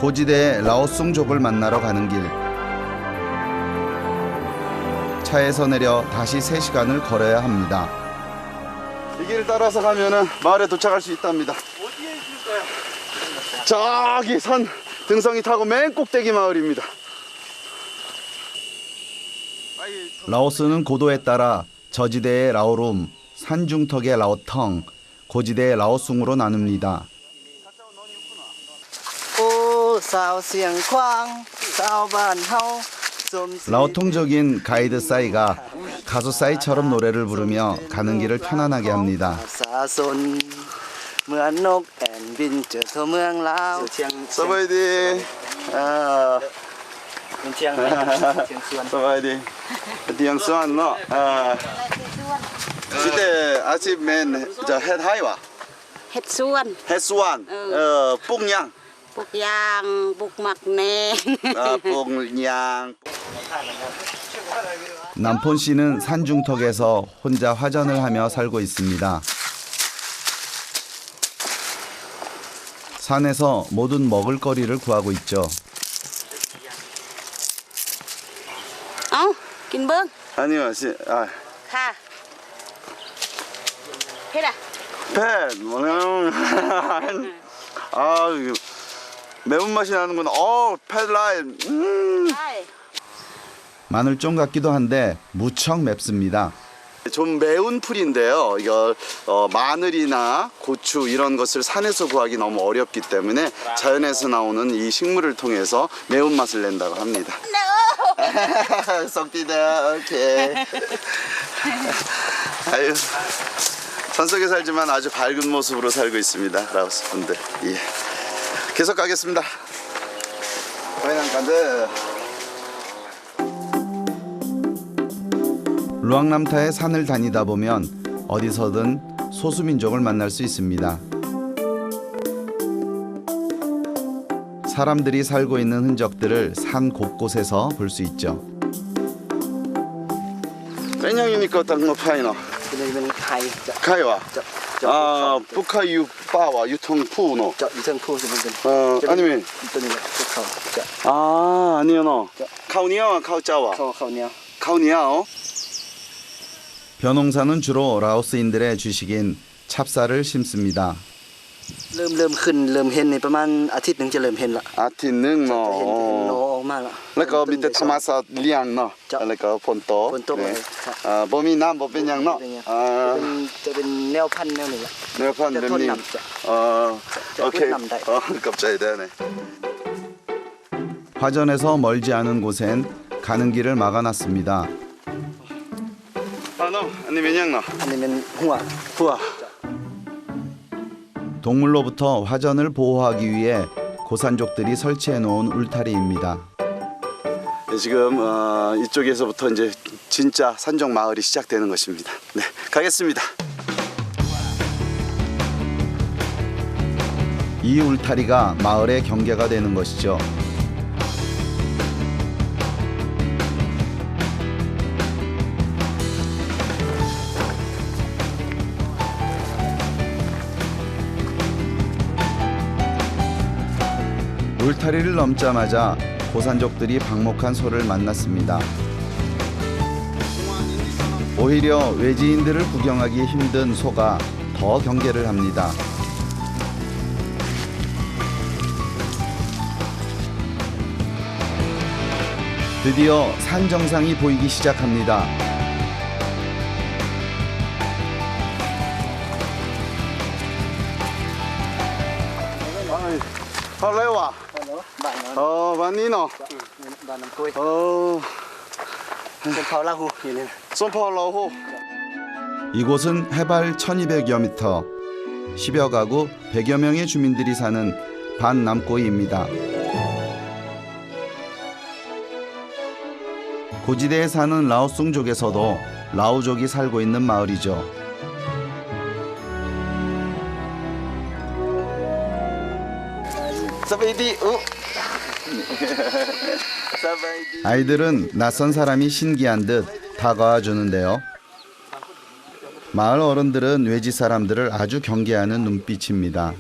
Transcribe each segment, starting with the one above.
고지대의 라오숭족을 만나러 가는 길. 차에서 내려 다시 3시간을 걸어야 합니다. 이 길을 따라서 가면은 마을에 도착할 수 있답니다. 어디에 있을까요? 저기 산 등성이 타고 맨 꼭대기 마을입니다. 라오스는 고도에 따라 저지대의 라오룸, 산중턱의 라오텅, 고지대의 라오숭으로 나눕니다. 라오통적인 가이드 싸이가 가수 싸이처럼 노래를 부르며 가는 길을 편안하게 합니다. 서바이디. 서바이디. 디앙 수안 너. 시대 아침엔 저 햇하이와. 햇수원, 햇수안. 뽕양. 북양, 북막내. 뽕양. 남폰 씨는 산중턱에서 혼자 화전을 하며 살고 있습니다. 산에서 모든 먹을거리를 구하고 있죠. 김봉. 아니요, 가. 해라. 펫, 이거 매운맛이 나는구나. 펫라인. 마늘종 같기도 한데 무척 맵습니다. 좀 매운 풀인데요. 이거 마늘이나 고추 이런 것을 산에서 구하기 너무 어렵기 때문에 자연에서 나오는 이 식물을 통해서 매운맛을 낸다고 합니다. 썩디다. 오케이. 아유, 산속에 살지만 아주 밝은 모습으로 살고 있습니다. 라오스 분들. 예. 계속 가겠습니다. 가이난간데. 루앙람타의 산을 다니다 보면 어디서든 소수민족을 만날 수 있습니다. 사람들이 살고 있는 흔적들을 산 곳곳에서 볼 수 있죠. 몇 땅거 파이너? 카이와. 북카유 빠와 유통푸노. 아니면 아니요 너. 카우니아와 카우짜와. 카우니아오. 벼농사는 주로 라오스인들의 주식인 찹쌀을 심습니다. 아티는แล้วก็ 밑에 타마사 리앙 너. แล้วก็ 폰토. 봄이 남 봄변양 너. จะเป็นแนวพันธุ์แนวหนึ่ง 네판 뱀님. 오케이. 갑자기 되네. 화전에서 멀지 않은 곳엔 가는 길을 막아놨습니다. 아니면 후아. 동물로부터 화전을 보호하기 위해 고산족들이 설치해 놓은 울타리입니다. 지금 이쪽에서부터 이제 진짜 산적 마을이 시작되는 것입니다. 네, 가겠습니다. 이 울타리가 마을의 경계가 되는 것이죠. 울타리를 넘자마자 고산족들이 방목한 소를 만났습니다. 오히려 외지인들을 구경하기 힘든 소가 더 경계를 합니다. 드디어 산 정상이 보이기 시작합니다. 레와. 반니노. 손파울라후. 이곳은 해발 1200여 미터, 10여 가구 100여 명의 주민들이 사는 반남꼬이입니다. 고지대에 사는 라오숭족에서도 라오족이 살고 있는 마을이죠. 아이들은 낯선 사람이 신기한 듯 다가와 주는데요. 마을 어른들은 외지 사람들을 아주 경계하는 눈빛입니다.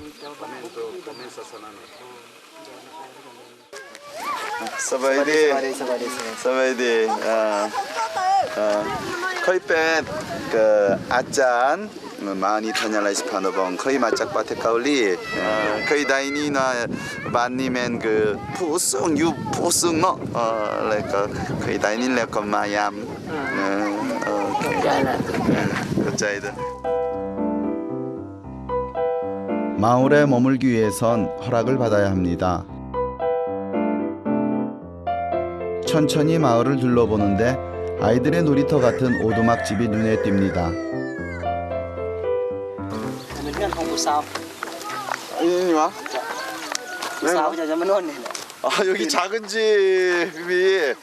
Sabaydi. Sabaydi. Khơi pet ke acan mani tanya lai sepano bong khơi macak patek kauli khơi daini na bani men ke pusung yu pusung no like khơi daini le ko mayam 그자이다. 마을에 머물기 위해선 허락을 받아야 합니다. 천천히 마을을 둘러보는데 아이들의 놀이터 같은 오두막집이 눈에 띕니다. 여기 작은 집이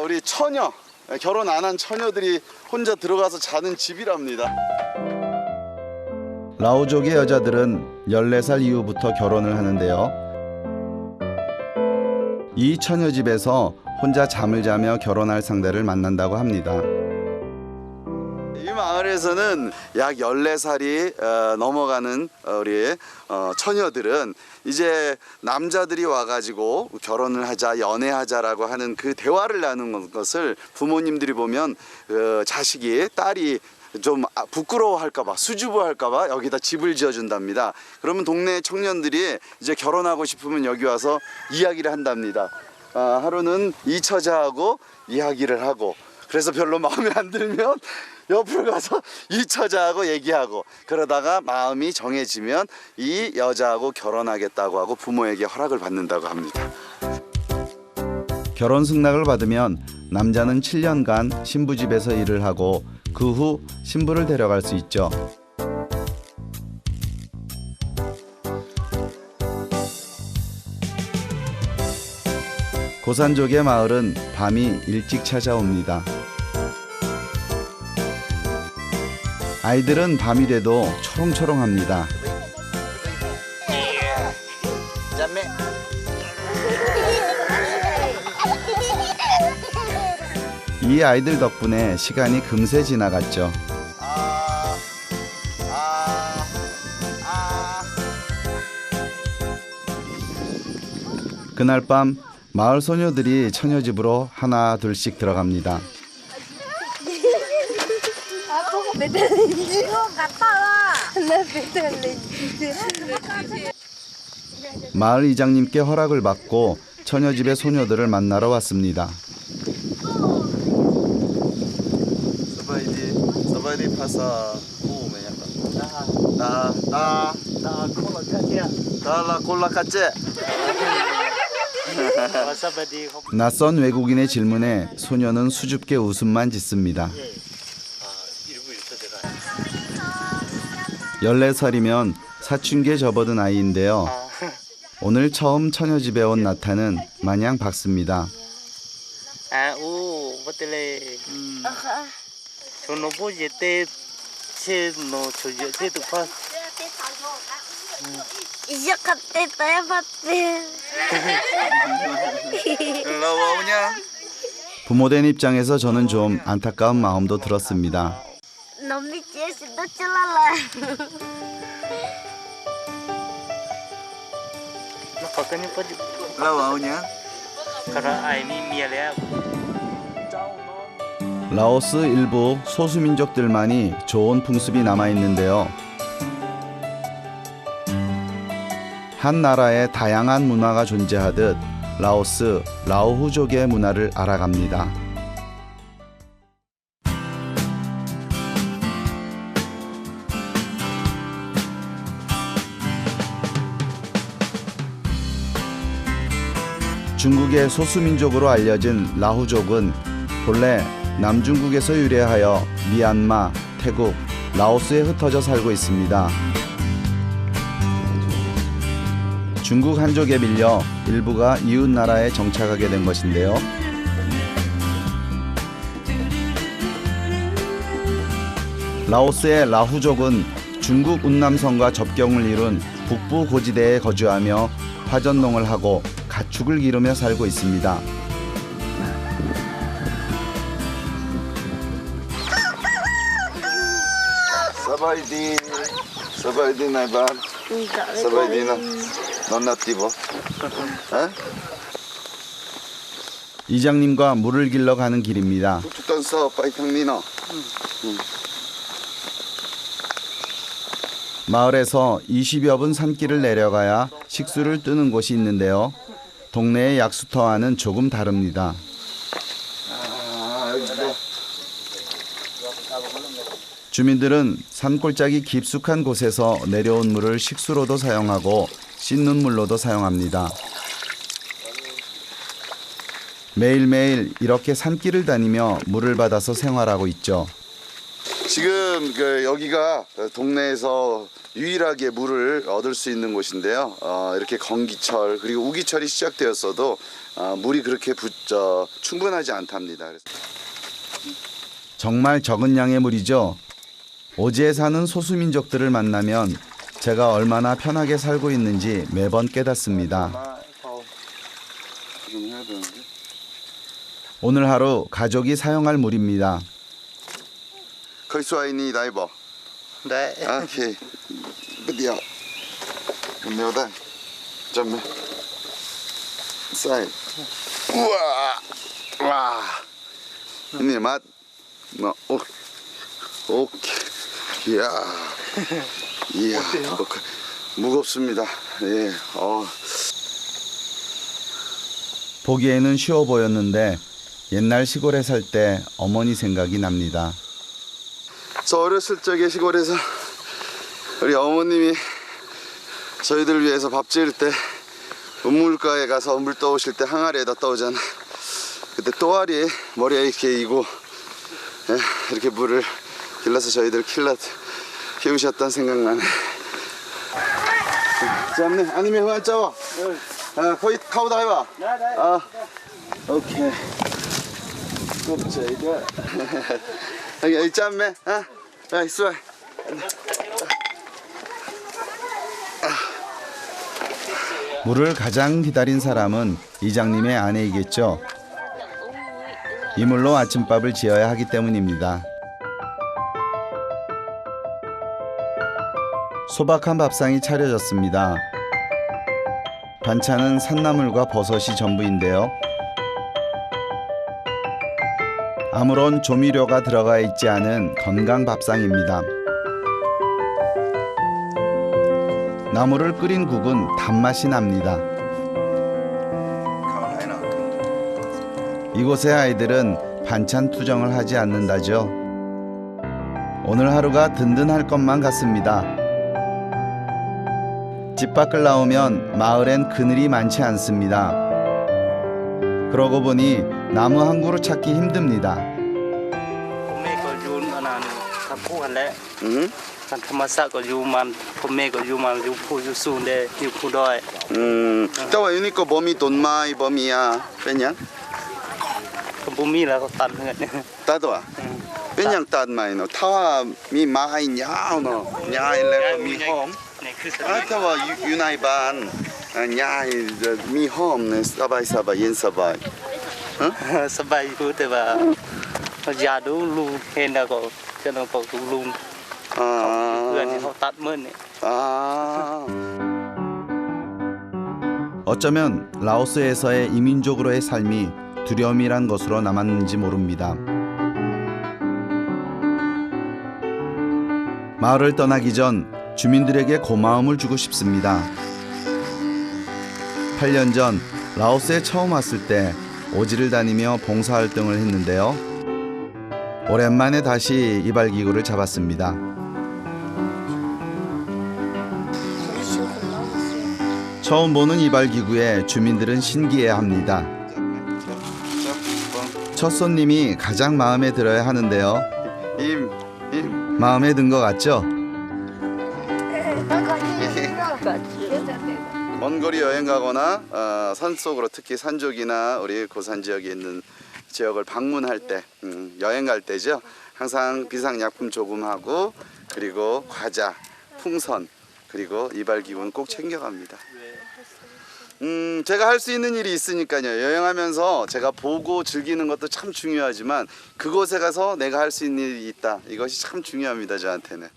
우리 처녀, 결혼 안 한 처녀들이 혼자 들어가서 자는 집이랍니다. 라오족의 여자들은 14살 이후부터 결혼을 하는데요. 이 처녀집에서 혼자 잠을 자며 결혼할 상대를 만난다고 합니다. 이 마을에서는 약 14살이 넘어가는 우리 처녀들은 이제 남자들이 와가지고 결혼을 하자, 연애하자라고 하는 그 대화를 나누는 것을 부모님들이 보면 자식이, 딸이 좀 부끄러워할까봐, 수줍어할까봐 여기다 집을 지어준답니다. 그러면 동네 청년들이 이제 결혼하고 싶으면 여기 와서 이야기를 한답니다. 하루는 이 처자하고 이야기를 하고, 그래서 별로 마음에 안 들면 옆으로 가서 이 처자하고 얘기하고, 그러다가 마음이 정해지면 이 여자하고 결혼하겠다고 하고 부모에게 허락을 받는다고 합니다. 결혼 승낙을 받으면 남자는 7년간 신부집에서 일을 하고 그 후 신부를 데려갈 수 있죠. 고산족의 마을은 밤이 일찍 찾아옵니다. 아이들은 밤이 돼도 초롱초롱합니다. 이 아이들 덕분에 시간이 금세 지나갔죠. 그날 밤 마을 소녀들이 처녀집으로 하나 둘씩 들어갑니다. 마을 이장님께 허락을 받고 처녀집의 소녀들을 만나러 왔습니다. 서바이디 파사 나 콜라카체. 낯선 외국인의 질문에 소녀는 수줍게 웃음만 짓습니다. 14살이면 사춘기에 접어든 아이인데요. 오늘 처음 처녀집에 온 나타는 마냥 밝습니다. 부모된 입장에서 저는 좀 안타까운 마음도 들었습니다. 라오스 일부 소수민족들만이 좋은 풍습이 남아있는데요. 한 나라에 다양한 문화가 존재하듯 라오스, 라오후족의 문화를 알아갑니다. 중국의 소수민족으로 알려진 라후족은 본래 남중국에서 유래하여 미얀마, 태국, 라오스에 흩어져 살고 있습니다. 중국 한족에 밀려 일부가 이웃 나라에 정착하게 된 것인데요. 라오스의 라후족은 중국 운남성과 접경을 이룬 북부 고지대에 거주하며 화전농을 하고 가축을 기르며 살고 있습니다. 사바이디 나이바 사바이디나 넌나띠버. 이장님과 물을 길러 가는 길입니다. 툭툭 던서 파이탕미너. 마을에서 20여 분 산길을 내려가야 식수를 뜨는 곳이 있는데요. 동네의 약수터와는 조금 다릅니다. 주민들은 산골짜기 깊숙한 곳에서 내려온 물을 식수로도 사용하고 씻는 물로도 사용합니다. 매일매일 이렇게 산길을 다니며 물을 받아서 생활하고 있죠. 지금 여기가 동네에서 유일하게 물을 얻을 수 있는 곳인데요. 이렇게 건기철 그리고 우기철이 시작되었어도 물이 그렇게 충분하지 않답니다. 그래서 정말 적은 양의 물이죠. 오지에 사는 소수민족들을 만나면 제가 얼마나 편하게 살고 있는지 매번 깨닫습니다. 오늘 하루 가족이 사용할 물입니다. 거기서 니 나이버. 네. 오케이. bữa nếu đây chấm này sai 와 형님 맛 오케이 이야 무겁습니다. 예. 보기에는 쉬워 보였는데 옛날 시골에 살 때 어머니 생각이 납니다. 저 어렸을 적에 시골에서 우리 어머님이 저희들 위해서 밥 지을 때 우물가에 가서 물 떠오실 때 항아리에다 떠오잖아. 그때 또아리 머리에 이렇게 이고 이렇게 물을 길러서 저희들 키우셨던 생각나네. 잡네. 아니면 그만 짜워. 거의 카우다 해봐. 오케이. 곱자 이거. 여기 짬매. 있어. 물을 가장 기다린 사람은 이장님의 아내이겠죠. 이 물로 아침밥을 지어야 하기 때문입니다. 소박한 밥상이 차려졌습니다. 반찬은 산나물과 버섯이 전부인데요. 아무런 조미료가 들어가 있지 않은 건강 밥상입니다. 나물을 끓인 국은 단맛이 납니다. 이곳의 아이들은 반찬 투정을 하지 않는다죠. 오늘 하루가 든든할 것만 같습니다. 집 밖을 나오면 마을엔 그늘이 많지 않습니다. 그러고 보니 나무 한 그루 찾기 힘듭니다. tawa ini ko bomi tonmai bomia penyang tadwa penyang tadmai no tawa mi mai nyao no nyai le mi hom tawa yunai ban nyai mi hom ne sabai yen sabai sabai ko te ba ja do lu hen da ko cho nó có luôn gần thì họ tắt mơn này. 어쩌면 라오스에서의 이민족으로의 삶이 두려움이란 것으로 남았는지 모릅니다. 마을을 떠나기 전 주민들에게 고마움을 주고 싶습니다. 8년 전 라오스에 처음 왔을 때 오지를 다니며 봉사활동을 했는데요. 오랜만에 다시 이발기구를 잡았습니다. 처음 보는 이발기구에 주민들은 신기해합니다. 첫 손님이 가장 마음에 들어야 하는데요. 마음에 든 것 같죠? 먼 거리 여행 가거나 산속으로 특히 산족이나 우리 고산 지역에 있는 지역을 방문할 때 여행 갈 때죠. 항상 비상약품 조금 하고 그리고 과자, 풍선 그리고 이발기구는 꼭 챙겨갑니다. 제가 할 수 있는 일이 있으니까요. 여행하면서 제가 보고 즐기는 것도 참 중요하지만 그곳에 가서 내가 할 수 있는 일이 있다. 이것이 참 중요합니다. 저한테는.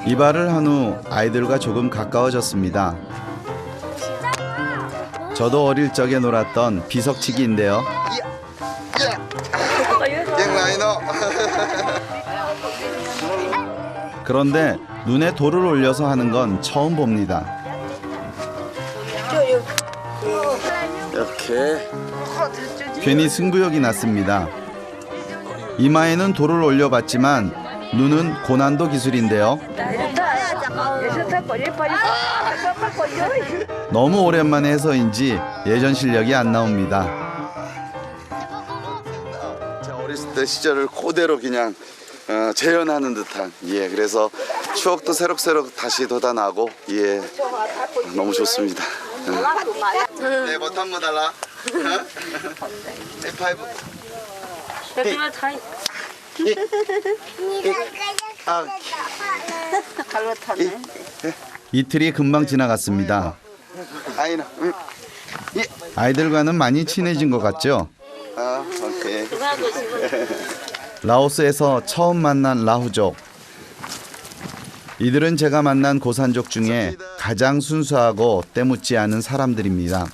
이발을 한 후 아이들과 조금 가까워졌습니다. 저도 어릴 적에 놀았던 비석치기인데요. 그런데 눈에 돌을 올려서 하는 건 처음 봅니다. 이렇게 괜히 승부욕이 났습니다. 이마에는 돌을 올려봤지만 눈은 고난도 기술인데요. 너무 오랜만에 해서인지 예전 실력이 안 나옵니다. 제 어렸을 때 시절을 그대로 그냥 재현하는 듯한 그래서 추억도 새록새록 다시 돋아나고 너무 좋습니다. 네, 버튼 한번 달라. 파이브. 이틀이 금방 지나갔습니다. 아이나. 아이들과는 많이 친해진 것 같죠? 오케이. 라오스에서 처음 만난 라후족. 이들은 제가 만난 고산족 중에 가장 순수하고 때묻지 않은 사람들입니다.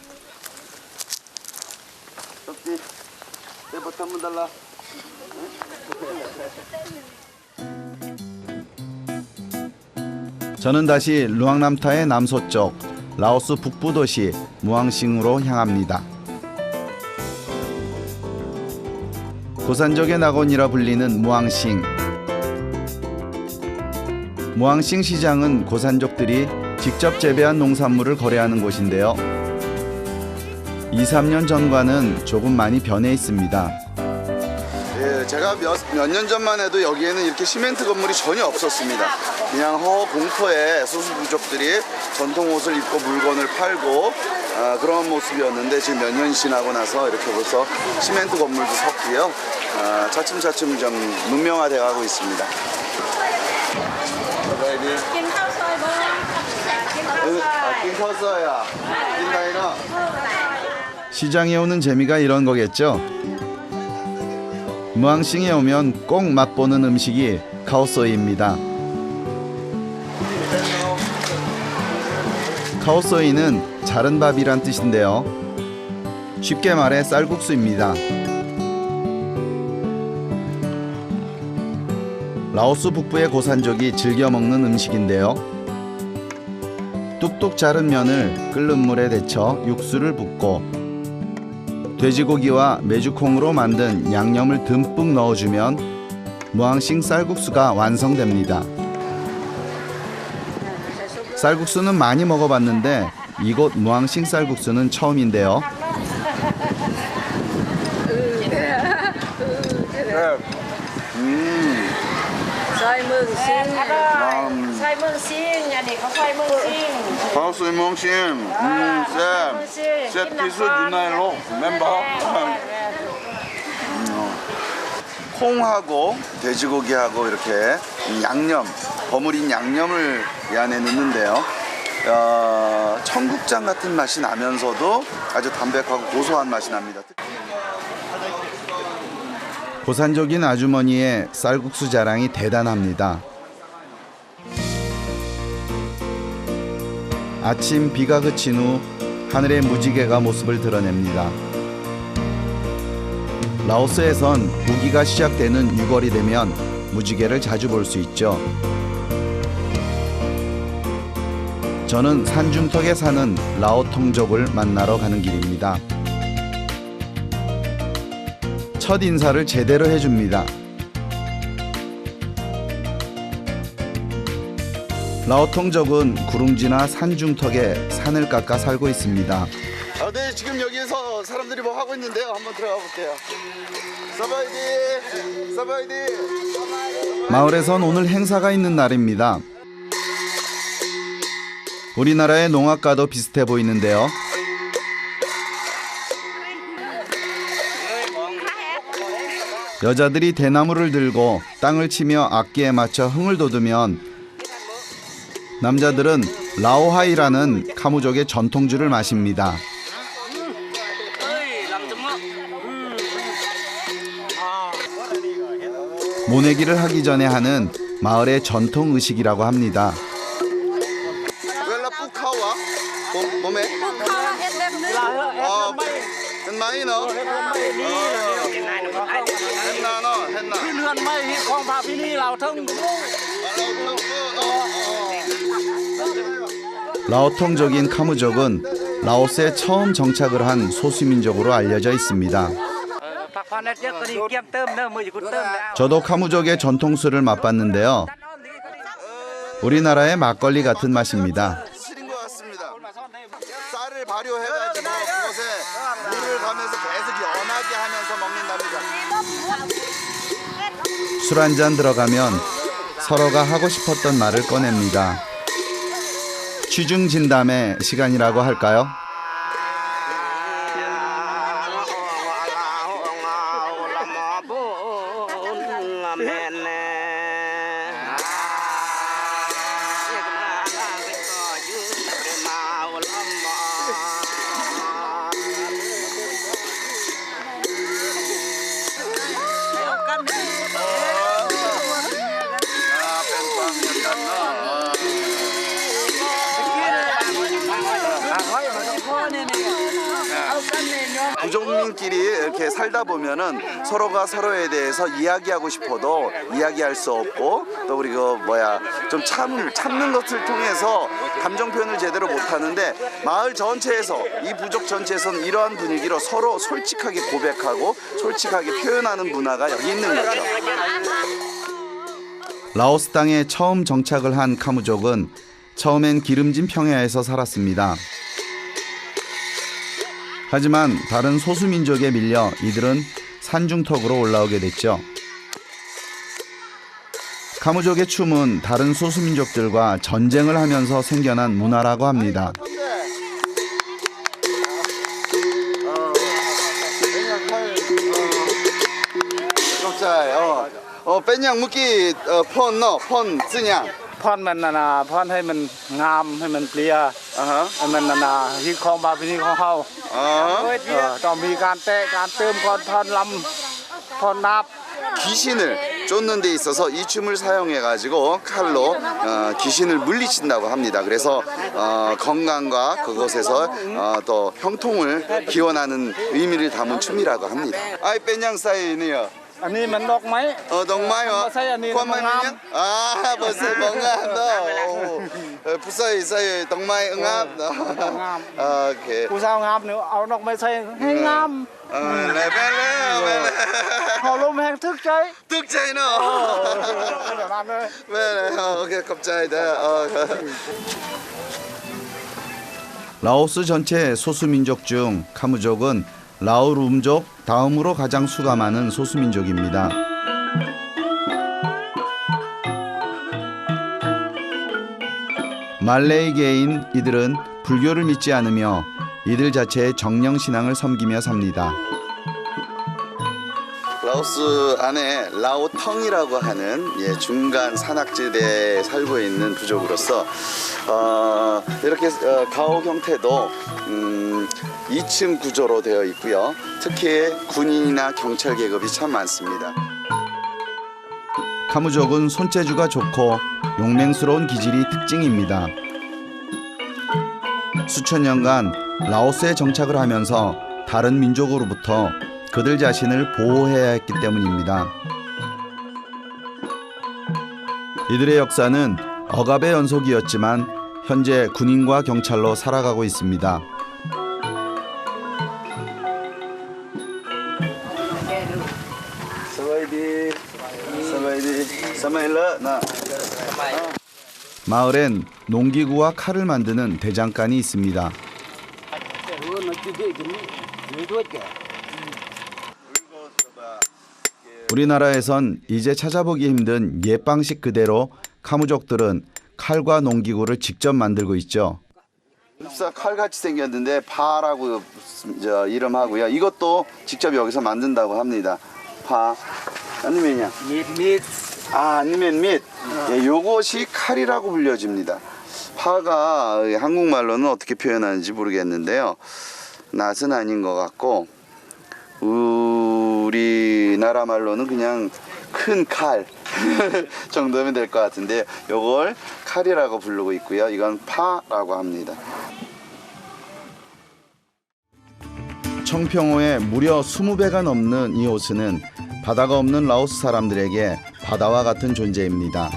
네, 버튼 한번 달라. 저는 다시 루앙남타의 남서쪽 라오스 북부 도시 무앙싱으로 향합니다. 고산족의 낙원이라 불리는 무앙싱. 무앙싱 시장은 고산족들이 직접 재배한 농산물을 거래하는 곳인데요. 2, 3년 전과는 조금 많이 변해 있습니다. 제가 몇 년 전만 해도 여기에는 이렇게 시멘트 건물이 전혀 없었습니다. 그냥 공터에 소수 부족들이 전통 옷을 입고 물건을 팔고 그런 모습이었는데 지금 몇 년이 지나고 나서 이렇게 벌써 시멘트 건물도 섰고요. 차츰차츰 좀 문명화돼 가고 있습니다. 시장에 오는 재미가 이런 거겠죠? 무앙싱에 오면 꼭 맛보는 음식이 카오소이입니다. 카오소이는 자른 밥이란 뜻인데요. 쉽게 말해 쌀국수입니다. 라오스 북부의 고산족이 즐겨 먹는 음식인데요. 뚝뚝 자른 면을 끓는 물에 데쳐 육수를 붓고 돼지고기와 메주콩으로 만든 양념을 듬뿍 넣어주면 무앙싱 쌀국수가 완성됩니다. 쌀국수는 많이 먹어봤는데 이곳 무앙싱 쌀국수는 처음인데요. 카오소이 몽싱, 셋 피스 누나일로 멤버. 콩하고 돼지고기하고 이렇게 양념, 버무린 양념을 이 안에 넣는데요. 청국장 같은 맛이 나면서도 아주 담백하고 고소한 맛이 납니다. 고산족인 아주머니의 쌀국수 자랑이 대단합니다. 아침 비가 그친 후 하늘의 무지개가 모습을 드러냅니다. 라오스에선 우기가 시작되는 6월이 되면 무지개를 자주 볼 수 있죠. 저는 산중턱에 사는 라오통족을 만나러 가는 길입니다. 첫 인사를 제대로 해줍니다. 라오통족은 구릉지나 산중턱에 산을 깎아 살고 있습니다. 네, 지금 여기에서 사람들이 뭐 하고 있는데요. 한번 들어가 볼게요. 사바이디, 사바이디. 마을에선 오늘 행사가 있는 날입니다. 우리나라의 농악과도 비슷해 보이는데요. 여자들이 대나무를 들고 땅을 치며 악기에 맞춰 흥을 돋우면 남자들은 라오하이라는 카무족의 전통주를 마십니다. 모내기를 하기 전에 하는 마을의 전통 의식이라고 합니다. 웰라 뿌카와 봄에เป็นไม้เนาะเห็นนาเนาะเห็นนา เรือนไม้ของพาพี่นี่เราทั้ง 라오통족인 카무족은 라오스에 처음 정착을 한 소수민족으로 알려져 있습니다. 저도 카무족의 전통술을 맛봤는데요. 우리나라의 막걸리 같은 맛입니다. 실인 것 같습니다. 쌀을 발효해가지고 그것에 물을 가면서 계속 연하게 하면서 먹는답니다. 술 한 잔 들어가면 서로가 하고 싶었던 말을 꺼냅니다. 취중 진담의 시간이라고 할까요? 부족민끼리 이렇게 살다 보면은 서로가 서로에 대해서 이야기하고 싶어도 이야기할 수 없고 또 그리고 좀 참는 것을 통해서 감정 표현을 제대로 못 하는데 마을 전체에서 이 부족 전체에서는 이러한 분위기로 서로 솔직하게 고백하고 솔직하게 표현하는 문화가 여기 있는 거죠. 라오스 땅에 처음 정착을 한 카무족은 처음엔 기름진 평야에서 살았습니다. 하지만 다른 소수민족에 밀려 이들은 산중턱으로 올라오게 됐죠. 카무족의 춤은 다른 소수민족들과 전쟁을 하면서 생겨난 문화라고 합니다. 뺀양 묵기 폰 쓰냥 พอนมันน่ะพอนให้มันงามให้มันเปลี่ยให้มันน่ะฮิตของบาพี่นี่ของเฮาต้องมีการเตะการเติมพอนลำพอนนับ 귀신을 쫓는 데 있어서 이 춤을 사용해 가지고 칼로 귀신을 물리친다고 합니다. 그래서 건강과 그곳에서 또 형통을 기원하는 의미를 담은 춤이라고 합니다. 아이 뺀양 사이니요. อันนี้มันดอกไม้ 동마이ความหมายมันยัง벌써 뭔가 부서에 있어요. 동마이 응압. 오케이. ผู้สาวงามเนี่ยเอาดอกไม้ใส่ให้งาม 네, พอลมแห้งทึกใจ 득자이노. เดี๋ยวนั้นเลย 오케이, 갑자기다. 라오스 전체 소수민족 중 카무족은 라오룸족 다음으로 가장 수가 많은 소수민족입니다. 말레이계인 이들은 불교를 믿지 않으며 이들 자체의 정령신앙을 섬기며 삽니다. 라오스 안에 라오텅이라고 하는 중간 산악지대에 살고 있는 부족으로서 이렇게 가옥 형태도 2층 구조로 되어 있고요. 특히 군인이나 경찰 계급이 참 많습니다. 카무족은 손재주가 좋고 용맹스러운 기질이 특징입니다. 수천 년간 라오스에 정착을 하면서 다른 민족으로부터 그들 자신을 보호해야 했기 때문입니다. 이들의 역사는 억압의 연속이었지만 현재 군인과 경찰로 살아가고 있습니다. 마을엔 농기구와 칼을 만드는 대장간이 있습니다. 우리나라에선 이제 찾아보기 힘든 옛 방식 그대로 카무족들은 칼과 농기구를 직접 만들고 있죠. 칼같이 생겼는데 파라고 이름하고요. 이것도 직접 여기서 만든다고 합니다. 파 아니면요? 아니면 밑. 요것이 칼이라고 불려집니다. 파가 한국말로는 어떻게 표현하는지 모르겠는데요. 낫은 아닌 것 같고 우리나라 말로는 그냥 큰 칼 정도면 될 것 같은데 요걸 칼이라고 부르고 있고요. 이건 파라고 합니다. 청평호에 무려 20배가 넘는 이 호수는 바다가 없는 라오스 사람들에게 바다와 같은 존재입니다.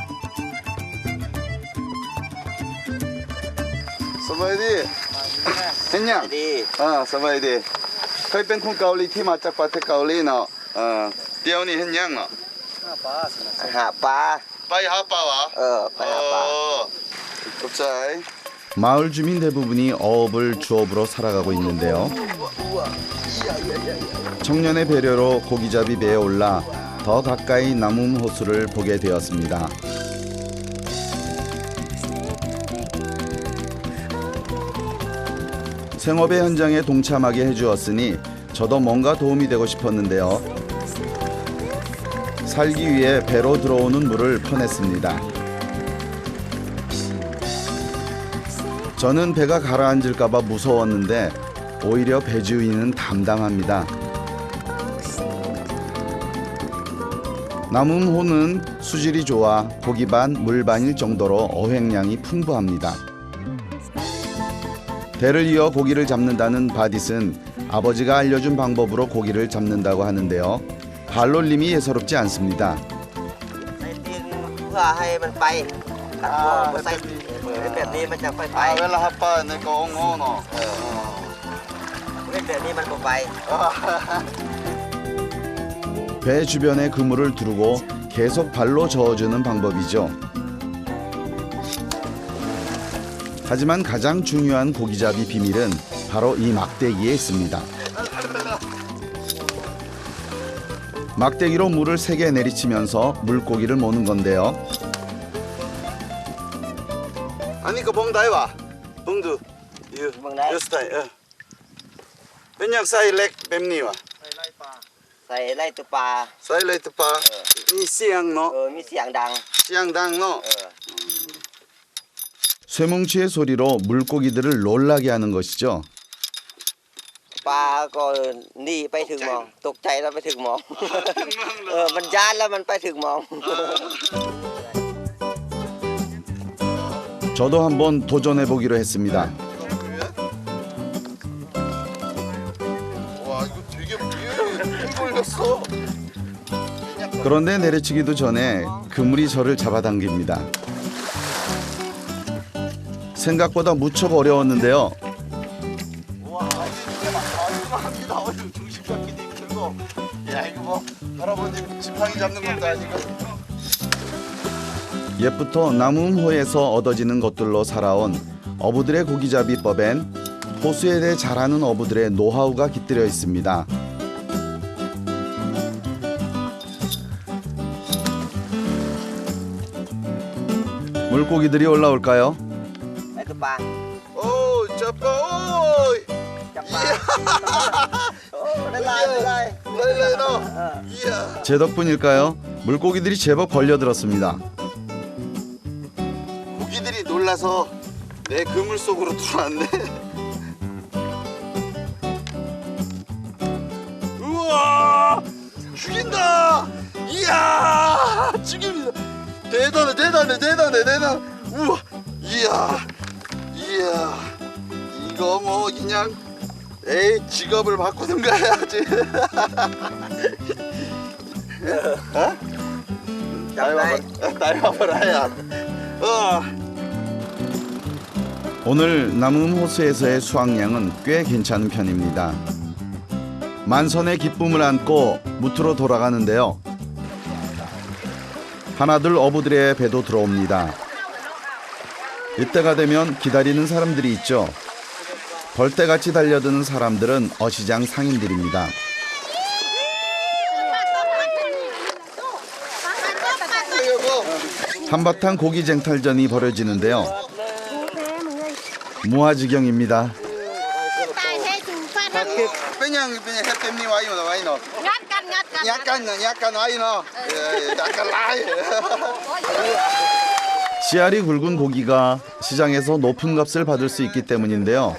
서바이디 했냐? 서바이디 카이펜콘 가올리 팀 아짝 바테 가올리 너 띠오니 했냐 너? Hapa. 빠이 하빠와 Pai hapa. 곱사이 마을 주민 대부분이 어업을 주업으로 살아가고 있는데요. 청년의 배려로 고기잡이 배에 올라 더 가까이 남음 호수를 보게 되었습니다. 생업의 현장에 동참하게 해주었으니 저도 뭔가 도움이 되고 싶었는데요. 살기 위해 배로 들어오는 물을 퍼냈습니다. 저는 배가 가라앉을까 봐 무서웠는데 오히려 배주인은 담당합니다. 남음호는 수질이 좋아 고기 반, 물 반일 정도로 어획량이 풍부합니다. 배를 이어 고기를 잡는다는 바딧은 아버지가 알려준 방법으로 고기를 잡는다고 하는데요. 발놀림이 예사롭지 않습니다. 웰라 하빠 내거 옹오노 배 주변에 그물을 두르고 계속 발로 저어주는 방법이죠. 하지만 가장 중요한 고기잡이 비밀은 바로 이 막대기에 있습니다. 막대기로 물을 세게 내리치면서 물고기를 모는 건데요. 아니 그 봉다이와 봉두 유 스타일 그냥 사이렉 뱀니와 Saya lai tu pa. 사이레이트 파 이 시앙노 Mi siang dang. 시앙당노 쇠뭉치의 소리로 물고기들을 놀라게 하는 것이죠. Pa có đi bay thường mong, tục chạy ra bay thường mong. Mình ra là mình bay thường mong. 저도 한번 도전해 보기로 했습니다. 와 이거 되게 걸렸어 그런데 내리치기도 전에 그물이 저를 잡아당깁니다. 생각보다 무척 어려웠는데요. 와 이게 막 합니다 중심 잡기도 힘들고 야 이거 뭐 할아버지 지팡이 잡는 것도 아니고 옛부터 남음호에서 얻어지는 것들로 살아온 어부들의 고기잡이법엔 호수에 대해 잘 아는 어부들의 노하우가 깃들여 있습니다. 물고기들이 올라올까요? Lai tu pa. 오 짜빠 오이 Đây lai. 라이라이노 이야 제 덕분일까요? 물고기들이 제법 걸려들었습니다. 고기들이 놀라서 내 그물 속으로 들어왔네 우와 죽인다 이야 죽입니다 대단해 우와 이야 이거 뭐 그냥 에이 직업을 바꾸든가 해야지 나이 와봐라 오늘 남음호수에서의 수확량은 꽤 괜찮은 편입니다. 만선의 기쁨을 안고 무트로 돌아가는데요. 하나둘 어부들의 배도 들어옵니다. 이때가 되면 기다리는 사람들이 있죠. 벌떼같이 달려드는 사람들은 어시장 상인들입니다. 한바탕 고기 쟁탈전이 벌어지는데요. 무아지경입니다. 그냥 햇뱀니 와이노 약간 와이노 약간 라이 씨알이 굵은 고기가 시장에서 높은 값을 받을 수 있기 때문인데요.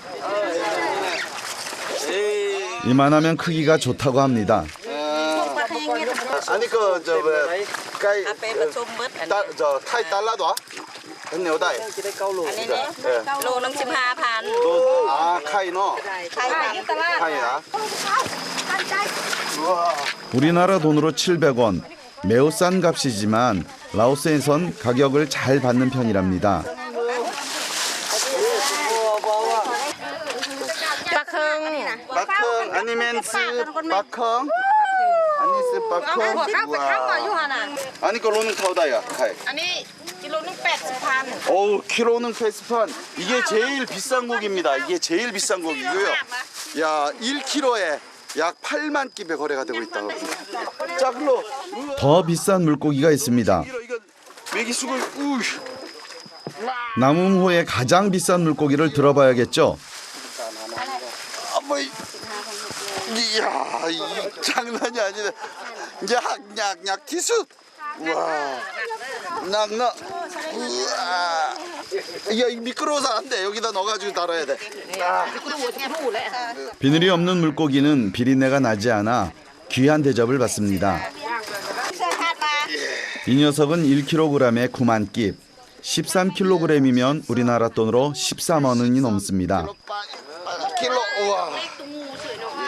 이만하면 크기가 좋다고 합니다. 아니 그저왜 까이 អាពេលប្រជុំមើលអានេះ 저 타이 달라도 했네요 다이 អានេះលោនឹង15,000 아 카이노 ខៃបាន 카이야 우리나라 돈으로 700원. 매우 싼 값이지만 라오스에선 가격을 잘 받는 편이랍니다. បាក់ខឹង 바컹 아니멘스 바컹 아니스 바컹 아니 그 로는 타오다야 카이 អានេះគីឡូនឹង80,000 어우 키로는 페스판 이게 제일 비싼 고기입니다. 이게 제일 비싼 고기고요. 야 1kg에 약 8만 깁에 거래가 되고 있다고. 자 글로 더 비싼 물고기가 있습니다. 이거 메기숙을 남음호의 가장 비싼 물고기를 들어봐야겠죠. 뭐 이야 이 장난이 아니네. 약 티수. 와 낙나 우와 야 이 미끄러워서 안 돼. 여기다 넣어가지고 달아야 돼. 비늘이 없는 물고기는 비린내가 나지 않아 귀한 대접을 받습니다. 이 녀석은 1kg에 9만 깁, 13kg이면 우리나라 돈으로 13만 원이 넘습니다. 킬로 우와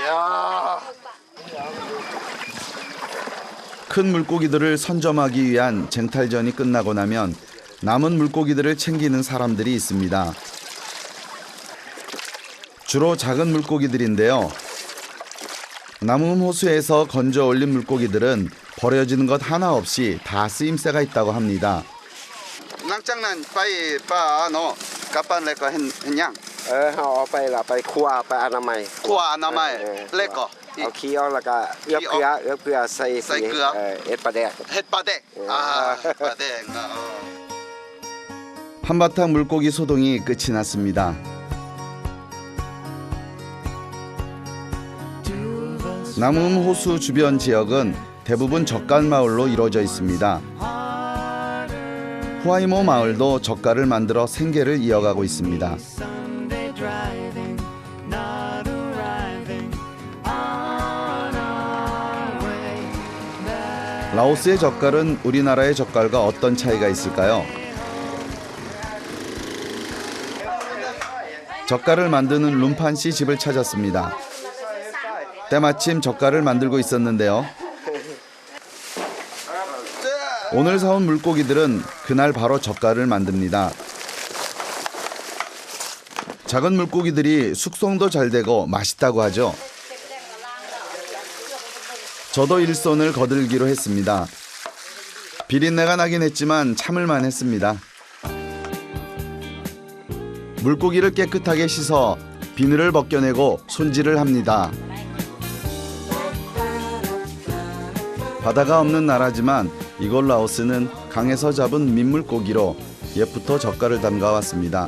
이야 큰 물고기들을 선점하기 위한 쟁탈전이 끝나고 나면 남은 물고기들을 챙기는 사람들이 있습니다. 주로 작은 물고기들인데요. 남음 호수에서 건져 올린 물고기들은 버려지는 것 하나 없이 다 쓰임새가 있다고 합니다. 낭장난 빠이 빠너 까빤 레거 했냥 เอาไปละไปคั่วไปอนามัย 코아 아나마이 레거 เอาขี้ออกแล้วก็เอื้อเกลือใส่ ใส่เกลือ เอ็ดปลาแดก 햇바데 아 햇바데 한바탕 물고기 소동이 끝이 났습니다. 남음 호수 주변 지역은 대부분 젓갈 마을로 이루어져 있습니다. 후아이모 마을도 젓갈을 만들어 생계를 이어가고 있습니다. 라오스의 젓갈은 우리나라의 젓갈과 어떤 차이가 있을까요? 젓갈을 만드는 룸판 씨 집을 찾았습니다. 때마침 젓갈을 만들고 있었는데요. 오늘 사온 물고기들은 그날 바로 젓갈을 만듭니다. 작은 물고기들이 숙성도 잘 되고 맛있다고 하죠. 저도 일손을 거들기로 했습니다. 비린내가 나긴 했지만 참을만 했습니다. 물고기를 깨끗하게 씻어 비늘을 벗겨내고 손질을 합니다. 바다가 없는 나라지만 이곳 라오스는 강에서 잡은 민물고기로 옛부터 젓갈을 담가왔습니다.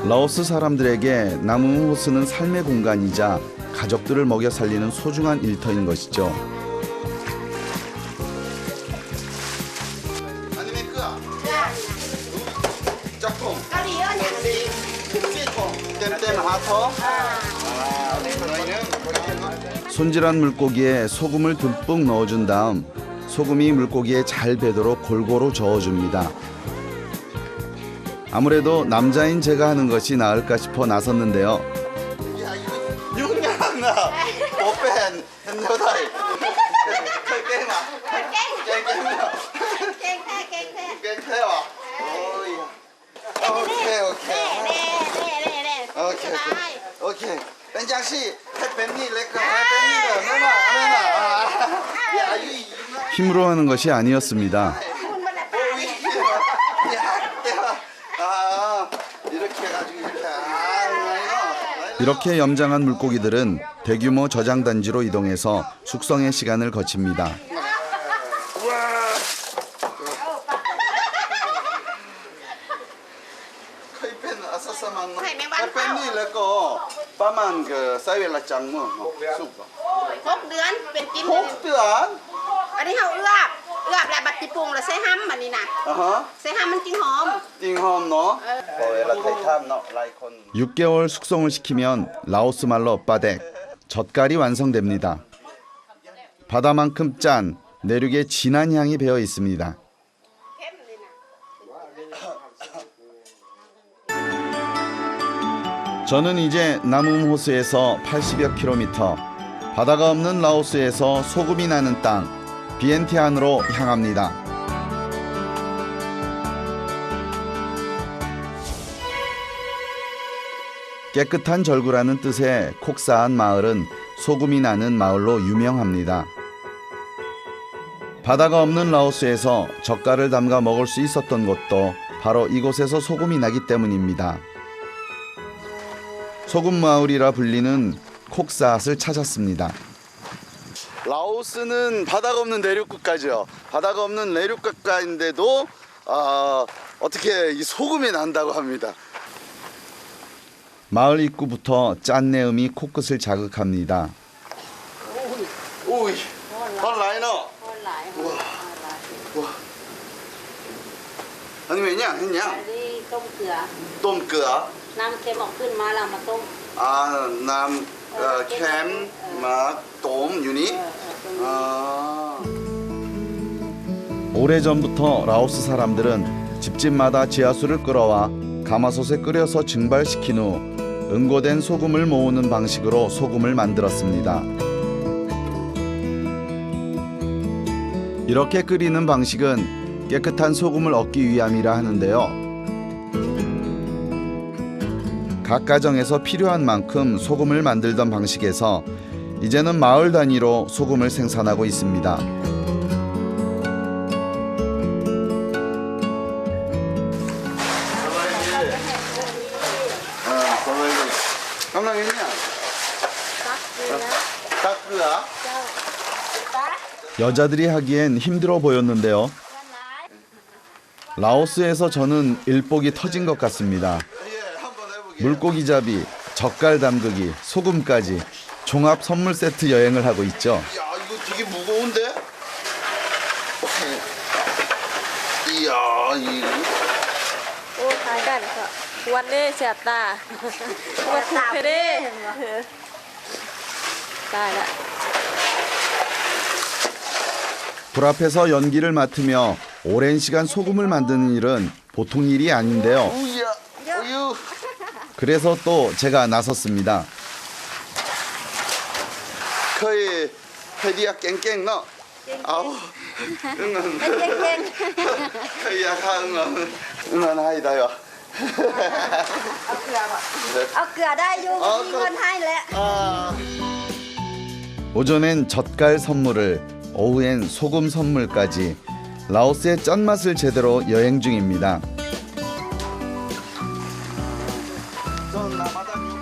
라오스 사람들에게 남음 호수는 삶의 공간이자 가족들을 먹여 살리는 소중한 일터인 것이죠. 아니면 끄아 짝꿍 땜땜 하터 손질한 물고기에 소금을 듬뿍 넣어준 다음 소금이 물고기에 잘 배도록 골고루 저어줍니다. 아무래도 남자인 제가 하는 것이 나을까 싶어 나섰는데요. 육냥나 오펜 henno다이 깽깽아 깽깽아 깽깽아 오케이 오케이 벤장씨 햇뱀니 레크 햇뱀니가 누나 힘으로 하는 것이 아니었습니다. 이렇게 해가지고 이렇게 염장한 물고기들은 대규모 저장 단지로 이동해서 숙성의 시간을 거칩니다. 카이펜 아사사만 햇뱀니 레크 빠만 그 사이웰라 짱무 쑥 6 เดือนเป็นกิน 혹드안 อันนี้เขาเอื้อ เอื้อบแล้วบัดที่ปรุงแล้วใส่ห้ำมันนี่นะ ใส่ห้ำมันจึงหอม 띵홈 너. 라 타이탐 너 라이콘. 6개월 숙성을 시키면 라오스 말로 빠덱, 젓갈이 완성됩니다. 바다만큼 짠, 내륙의 진한 향이 배어 있습니다. 저는 이제 남음 호수에서 80여 킬로미터, 바다가 없는 라오스에서 소금이 나는 땅, 비엔티안으로 향합니다. 깨끗한 절구라는 뜻의 콕사한 마을은 소금이 나는 마을로 유명합니다. 바다가 없는 라오스에서 젓갈을 담가 먹을 수 있었던 곳도 바로 이곳에서 소금이 나기 때문입니다. 소금 마을이라 불리는 콕사앗을 찾았습니다. 라오스는 바다가 없는 내륙 국가죠. 바다가 없는 내륙 국가인데도 어떻게 이 소금이 난다고 합니다. 마을 입구부터 짠내음이 코끝을 자극합니다. 오이, 라이너. 아니 왜냐 했냐? อันนี้ต้มเกลือ 똠끄아. น้ำเค็มออกขึ้นมาเรามาต้ม 남 캠, 똠 유니. 오래전부터 라오스 사람들은 집집마다 지하수를 끌어와 가마솥에 끓여서 증발시킨 후 응고된 소금을 모으는 방식으로 소금을 만들었습니다. 이렇게 끓이는 방식은 깨끗한 소금을 얻기 위함이라 하는데요. 각 가정에서 필요한 만큼 소금을 만들던 방식에서 이제는 마을 단위로 소금을 생산하고 있습니다. 깜랑했냐? 닭끄아. 여자들이 하기엔 힘들어 보였는데요. 라오스에서 저는 일복이 터진 것 같습니다. 예, 한번 해보게. 물고기잡이, 젓갈 담그기, 소금까지 종합 선물 세트 여행을 하고 있죠. 야, 이거 되게 무거운데? 이야, 이 โอ้ทายได้นะคะวันนี้เสียตาวันคุกเด้ตายละ 불 앞에서 연기를 맡으며 오랜 시간 소금을 만드는 일은 보통 일이 아닌데요. 우야, 우유. 그래서 또 제가 나섰습니다. 거의 헤디야 깽깽 너. 아우, 응원. 거의야 가 응원. 응원 하이다요. เอาเกลือได้อยู่มีเงินให้แล้ว 오전엔 젓갈 선물을, 오후엔 소금 선물까지 라오스의 짠맛을 제대로 여행 중입니다.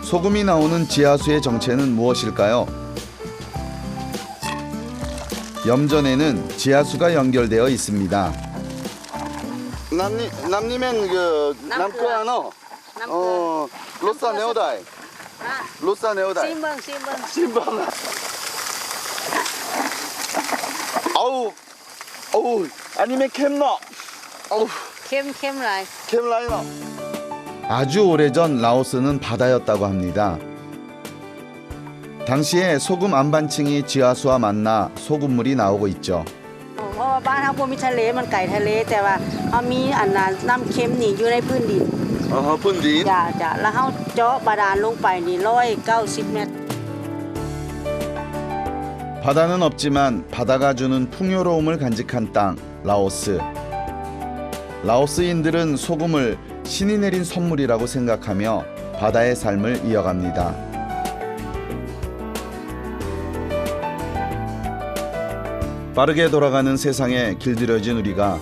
소금이 나오는 지하수의 정체는 무엇일까요? 염전에는 지하수가 연결되어 있습니다. 남님은 그 남꺼야 너. น้ำเกลือ 로사 네오다이. อ่ะ 로사 ซี 네오다이. เมืองซีเมือง 신방아. 아우, 아우, 아니면 캠너. 아우, เข้มเข้มหลาย 캠라이너. 아주 오래전 라오스는 바다였다고 합니다. 당시에 소금 안반층이 지하수와 만나 소금물이 나오고 있죠. เพราะว่าบ้านเฮาบ่มีทะเลมันไกลทะเลแต่ว่าเฮามีอันน่ะน้ำเค็มนี่อยู่ในพื้นดิน 푼딘. จ้ะแล้วเฮาเจาะบาดาลลงไปนี่190เมตร 바다는 없지만 바다가 주는 풍요로움을 간직한 땅 라오스. 라오스인들은 소금을 신이 내린 선물이라고 생각하며 바다의 삶을 이어갑니다. 빠르게 돌아가는 세상에 길들여진 우리가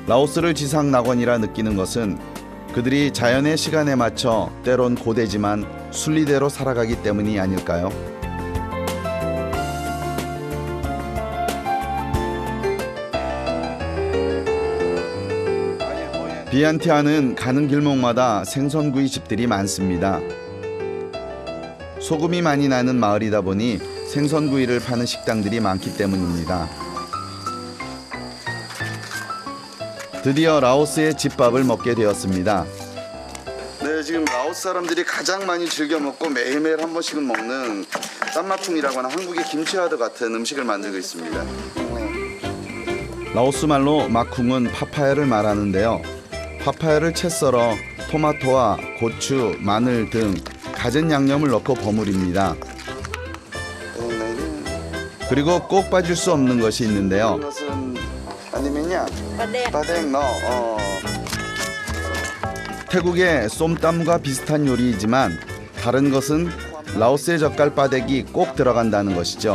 라오스를 지상 낙원이라 느끼는 것은 그들이 자연의 시간에 맞춰 때론 고되지만 순리대로 살아가기 때문이 아닐까요? 비안티아는 가는 길목마다 생선구이 집들이 많습니다. 소금이 많이 나는 마을이다 보니 생선구이를 파는 식당들이 많기 때문입니다. 드디어 라오스의 집밥을 먹게 되었습니다. 네, 지금 라오스 사람들이 가장 많이 즐겨 먹고 매일매일 한 번씩은 먹는 땀마쿵이라고 하는 한국의 김치와도 같은 음식을 만들고 있습니다. 라오스 말로 마쿵은 파파야를 말하는데요. 파파야를 채 썰어 토마토와 고추, 마늘 등 갖은 양념을 넣고 버무립니다. 그리고 꼭 빠질 수 없는 것이 있는데요. 이것은 아니면요? Padek. 빠댕 넣어. 태국의 쏨땀과 비슷한 요리이지만 다른 것은 라오스의 젓갈 빠덱이 꼭 들어간다는 것이죠.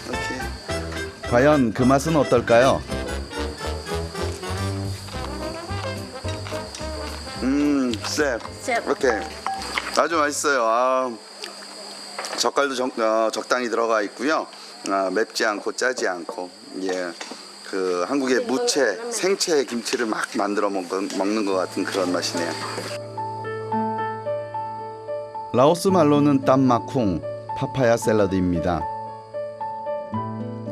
오케이. 과연 그 맛은 어떨까요? 쎄. Sep. 오케이. 아주 맛있어요. 젓갈도 적당히 들어가 있고요. 맵지 않고 짜지 않고. 예. 그 한국의 무채, 생채 김치를 막 만들어 먹는 것 같은 그런 맛이네요. 라오스 말로는 땀마쿵, 파파야 샐러드입니다.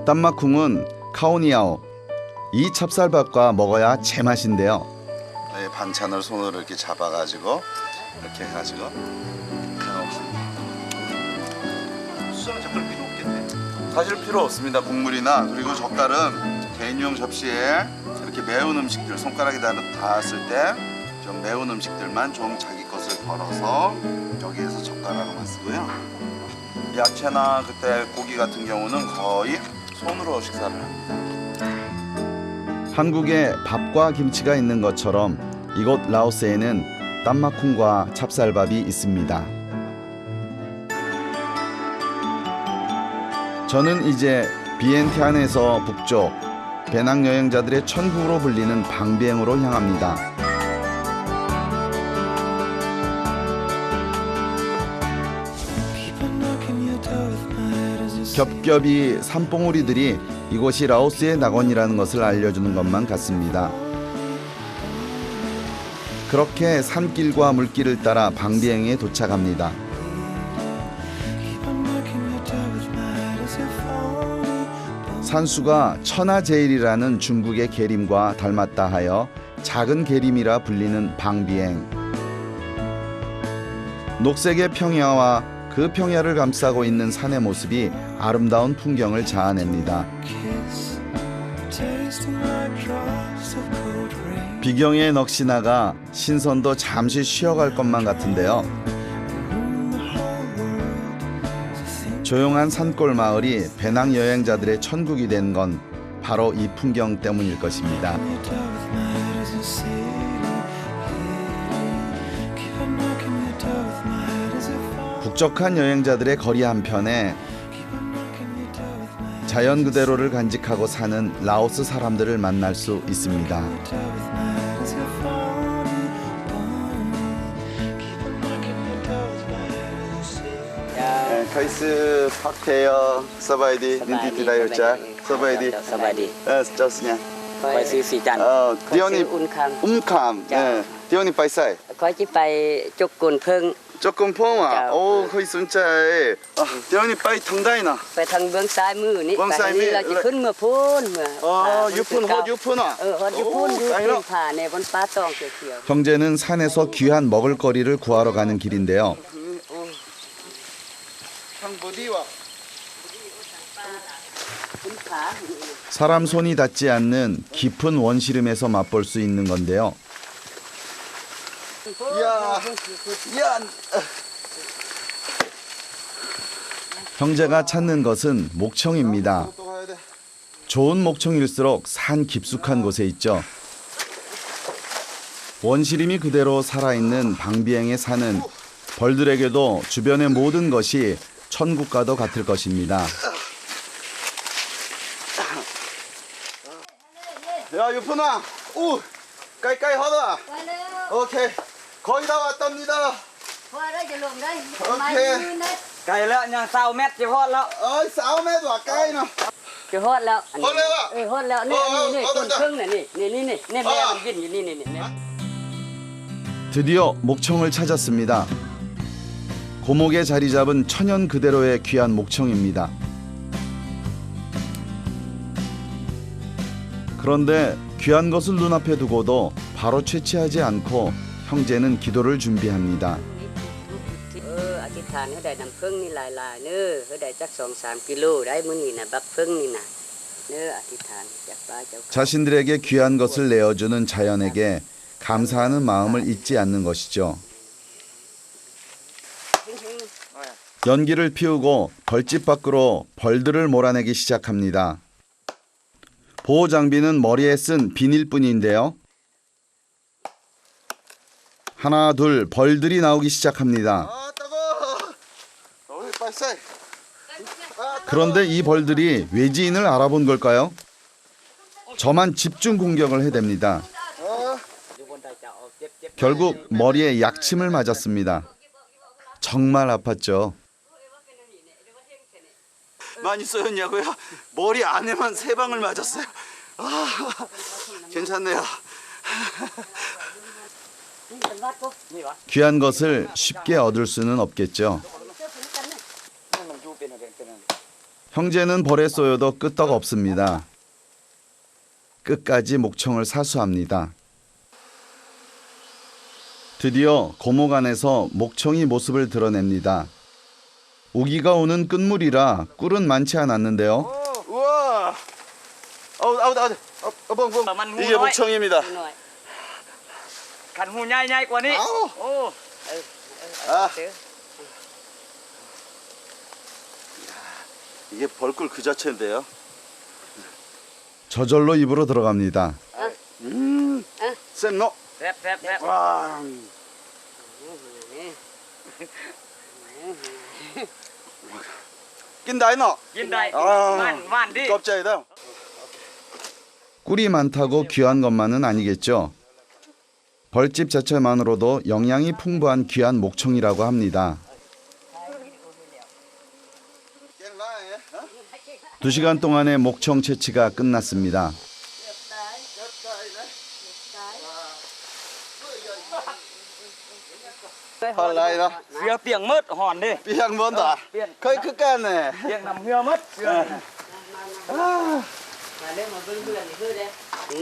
땀마쿵은 카오니아오, 이 찹쌀밥과 먹어야 제맛인데요. 네, 반찬을 손으로 이렇게 잡아가지고 이렇게 해가지고. 수저는 젓갈 필요 없겠네. 사실 필요 없습니다. 국물이나 그리고 젓갈은 개인용 접시에 이렇게 매운 음식들 손가락에다 닿았을 때 좀 매운 음식들만 좀 자기 것을 덜어서 여기에서 젓가락으로만 쓰고요. 야채나 그때 고기 같은 경우는 거의 손으로 식사를 합니다. 한국에 밥과 김치가 있는 것처럼 이곳 라오스에는 땀마쿵과 찹쌀밥이 있습니다. 저는 이제 비엔티안에서 북쪽 배낭여행자들의 천국으로 불리는 방비행으로 향합니다. 겹겹이 산봉우리들이 이곳이 라오스의 낙원이라는 것을 알려주는 것만 같습니다. 그렇게 산길과 물길을 따라 방비행에 도착합니다. 산수가 천하제일이라는 중국의 계림과 닮았다 하여 작은 계림이라 불리는 방비행. 녹색의 평야와 그 평야를 감싸고 있는 산의 모습이 아름다운 풍경을 자아냅니다. 비경의 넋이 나가 신선도 잠시 쉬어갈 것만 같은데요. 조용한 산골 마을이 배낭 여행자들의 천국이 된 건 바로 이 풍경 때문일 것입니다. 북적한 여행자들의 거리 한편에 자연 그대로를 간직하고 사는 라오스 사람들을 만날 수 있습니다. 카이스 파테요 서바이디 닌티티 다이어자 서바이디 Sabadi. 저스냐 Coi sư Sĩ Trần. 디오니 Unkham. umkham 디오니 빠이사이 Coi chỉ phải chúc cồn phương. 조금 포마 자, 오 거기 순자에 디오니 빠이 텅다이나 Phải thằng bướng sai mưa ní. Bướng sai Phải mưa là chỉ lại- khấn mưa phun mà. 유푼 헛 유푼아 hot 유푼 유푼 phà này vẫn phá tòng kiểu kiểu. 형제는 산에서 귀한 먹을거리를 구하러 가는 길인데요. 상부디와 사람 손이 닿지 않는 깊은 원시름에서 맛볼 수 있는 건데요. 야 형제가 찾는 것은 목청입니다. 또 가야 돼 좋은 목청일수록 산 깊숙한 곳에 있죠. 원시림이 그대로 살아있는 방비행의 산은 벌들에게도 주변의 모든 것이 천국과도 같을 것입니다. 야 유푼아 오 까이까이 하다 오케이 거의 다 왔답니다 오케이 Cái lợ nhà 6 mét chỉ hot lợ. 4m 와까이나 Chỉ hot lợ. hot lợ Hot lợ nè nè cồn phương này nè nè nè nè bè mình viên như nè nè. 드디어 목청을 찾았습니다. 고목에 자리 잡은 천연 그대로의 귀한 목청입니다. 그런데 귀한 것을 눈앞에 두고도 바로 채취하지 않고 형제는 기도를 준비합니다. อธิษฐานให้ได้น้ำผึ้งนี่หลายๆเน้อให้ได้จัก2-3 กิโลได้มื้อนี้น่ะบักผึ้งนี่น่ะเน้ออธิษฐานจากฟ้าเจ้า 자신들에게 귀한 것을 내어주는 자연에게 감사하는 마음을 잊지 않는 것이죠. 연기를 피우고 벌집 밖으로 벌들을 몰아내기 시작합니다. 보호 장비는 머리에 쓴 비닐뿐인데요. 하나 둘 벌들이 나오기 시작합니다. 그런데 이 벌들이 외지인을 알아본 걸까요? 저만 집중 공격을 해댑니다. 결국 머리에 약침을 맞았습니다. 정말 아팠죠. 많이 쏘였냐고요? 머리 안에만 3방을 맞았어요. 괜찮네요. 귀한 것을 쉽게 얻을 수는 없겠죠. 형제는 벌에 쏘여도 끄떡 없습니다. 끝까지 목청을 사수합니다. 드디어 고목 안에서 목청이 모습을 드러냅니다. 우기가 오는 끝물이라 꿀은 많지 않았는데요. 우와! 이게 목청입니다. ขันหูใหญ่ๆกว่านี้ 이게 벌꿀 그 자체인데요. 저절로 입으로 들어갑니다. 쌤노. แซ่บ 와. 낀다 이노. ๆกินได้ 아. ว่านดิ 껍질이다. 꿀이 많다고 귀한 것만은 아니겠죠. 벌집 자체만으로도 영양이 풍부한 귀한 목청이라고 합니다. 2시간 동안의 목청 채취가 끝났습니다. 헐라이다. เสือเปียงมืดห่อนดิ 삐약 뭔다. 거의 끝까네. เปียงน้ำเหือมืดเสือ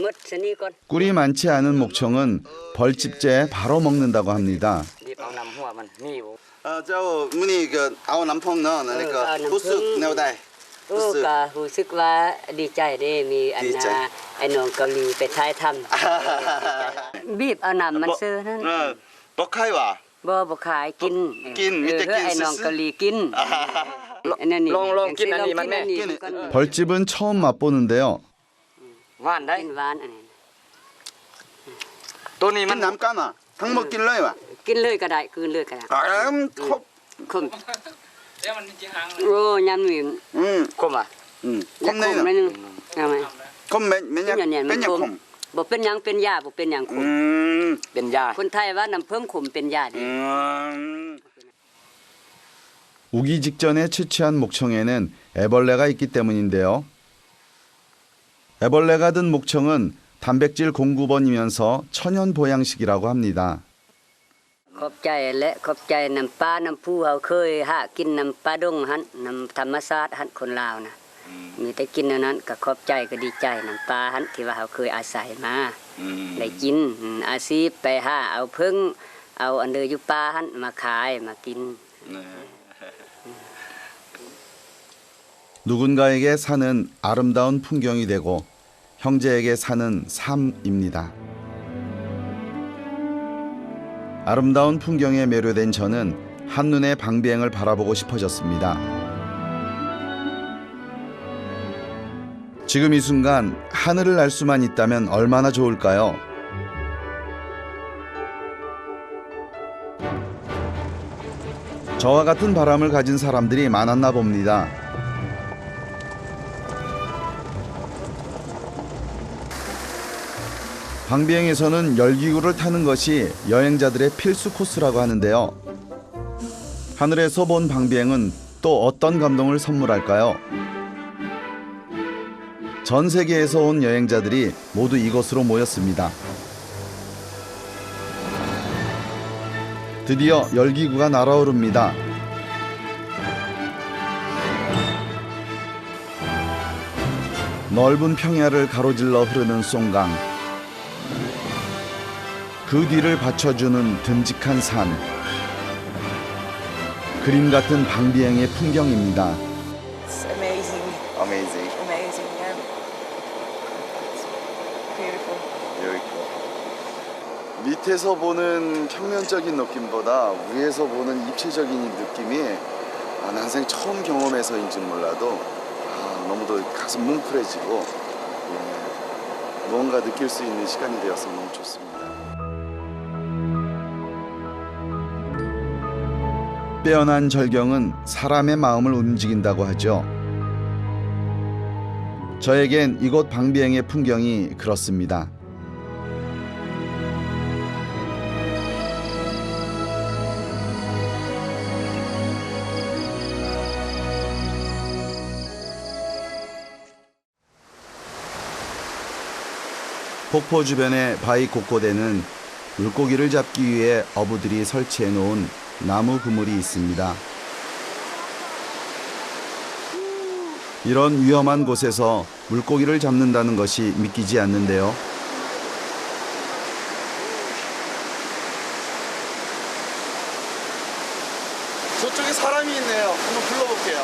มืดซะนี่ก่อน 꿀이 많지 않은 목청은 벌집제에 바로 먹는다고 합니다. รีบเอาน้ำหัวมันนี่บ่ 저 문이 그 아우 남풍 넣어 그러니까 부스 내오다이. โอ้ก็รู้สึกว่าดีใจเด้มีอัน ดีใจ น่ะไอ้น้องเกาหลีไปถ่ายทำบีบเอาน้ำมันซื้อนั่น 버카이와. บ่ขายกิน กินมีแต่กิน ไอ้น้อง ซื่อๆ เกาหลีกินอันนั้นนี่ ลองกินอันนี้มันแม่ 벌집은 처음 맛보는데요. ว่านได้ กินหวานอันนี้ ตัวนี้มัน 긴 남까나. 탕 먹긴 러이와. กินเลยก็ได้คืนเลยก็ได้ 컵. คมโอ้ยำนี่ คมอ่ะคม คม ใน นิดนึงเอาไหม คมเม็ดยัก เนี่ยมัน เป็นยัก ค ค ม ม บ่เป็นหยังเป็นยาบ่เป็นหยังขม เป็นยา คนไทยว่าน้ำเพิ่งขมเป็นยาดี 우기 직전에 채취한 목청에는 애벌레가 있기 때문인데요. 애벌레가 든 목청은 단백질 공급원이면서 천연 보양식이라고 합니다. ขอบใจและขอบใจน้ำปลาน้ำผู้เฮาเคยหากินน้ำปลาดงหันน้ำธรรมชาติหันคนลาวนะมีแต่กินอันนั้นก็ขอบใจก็ดีใจน้ำปลาหันที่ว่าเฮาเคยอาศัยมาได้กินอาชีพไปหาเอาเพิ่งเอาอันเดออยู่ปลาหันมาขายมากิน 누군가에게 산은 아름다운 풍경이 되고 형제에게 산은 삶입니다. 아름다운 풍경에 매료된 저는 한눈에 방비행을 바라보고 싶어졌습니다. 지금 이 순간 하늘을 날 수만 있다면 얼마나 좋을까요? 저와 같은 바람을 가진 사람들이 많았나 봅니다. 방비행에서는 열기구를 타는 것이 여행자들의 필수 코스라고 하는데요. 하늘에서 본 방비행은 또 어떤 감동을 선물할까요? 전 세계에서 온 여행자들이 모두 이곳으로 모였습니다. 드디어 열기구가 날아오릅니다. 넓은 평야를 가로질러 흐르는 송강. 그 뒤를 받쳐주는 듬직한 산. 그림 같은 방비행의 풍경입니다. It's amazing, Amazing. amazing, yeah. Beautiful. 밑에서 보는 평면적인 느낌보다 위에서 보는 입체적인 느낌이 난생 처음 경험해서인지 몰라도 너무도 가슴 뭉클해지고 무언가 느낄 수 있는 시간이 되어서 너무 좋습니다. 빼어난 절경은 사람의 마음을 움직인다고 하죠. 저에겐 이곳 방비행의 풍경이 그렇습니다. 폭포 주변의 바위 곳곳에는 물고기를 잡기 위해 어부들이 설치해 놓은 나무 그물이 있습니다. 이런 위험한 곳에서 물고기를 잡는다는 것이 믿기지 않는데요. 저쪽에 사람이 있네요. 한번 불러볼게요.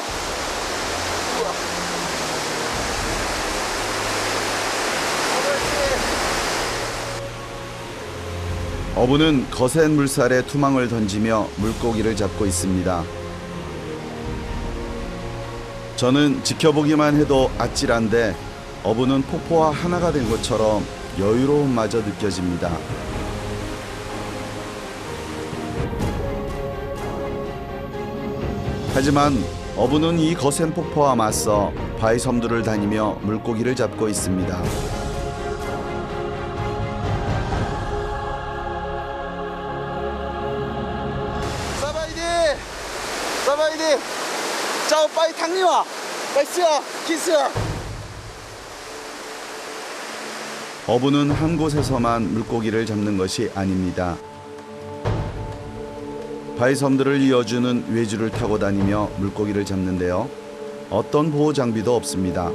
우와. 어부는 거센 물살에 투망을 던지며 물고기를 잡고 있습니다. 저는 지켜보기만 해도 아찔한데 어부는 폭포와 하나가 된 것처럼 여유로움마저 느껴집니다. 하지만 어부는 이 거센 폭포와 맞서 바위 섬들을 다니며 물고기를 잡고 있습니다. 사바이디! 짜오 빠이 탕리와! 빠이 쓰어! 키스어! 어부는 한 곳에서만 물고기를 잡는 것이 아닙니다. 바위섬들을 이어주는 외주를 타고 다니며 물고기를 잡는데요. 어떤 보호 장비도 없습니다.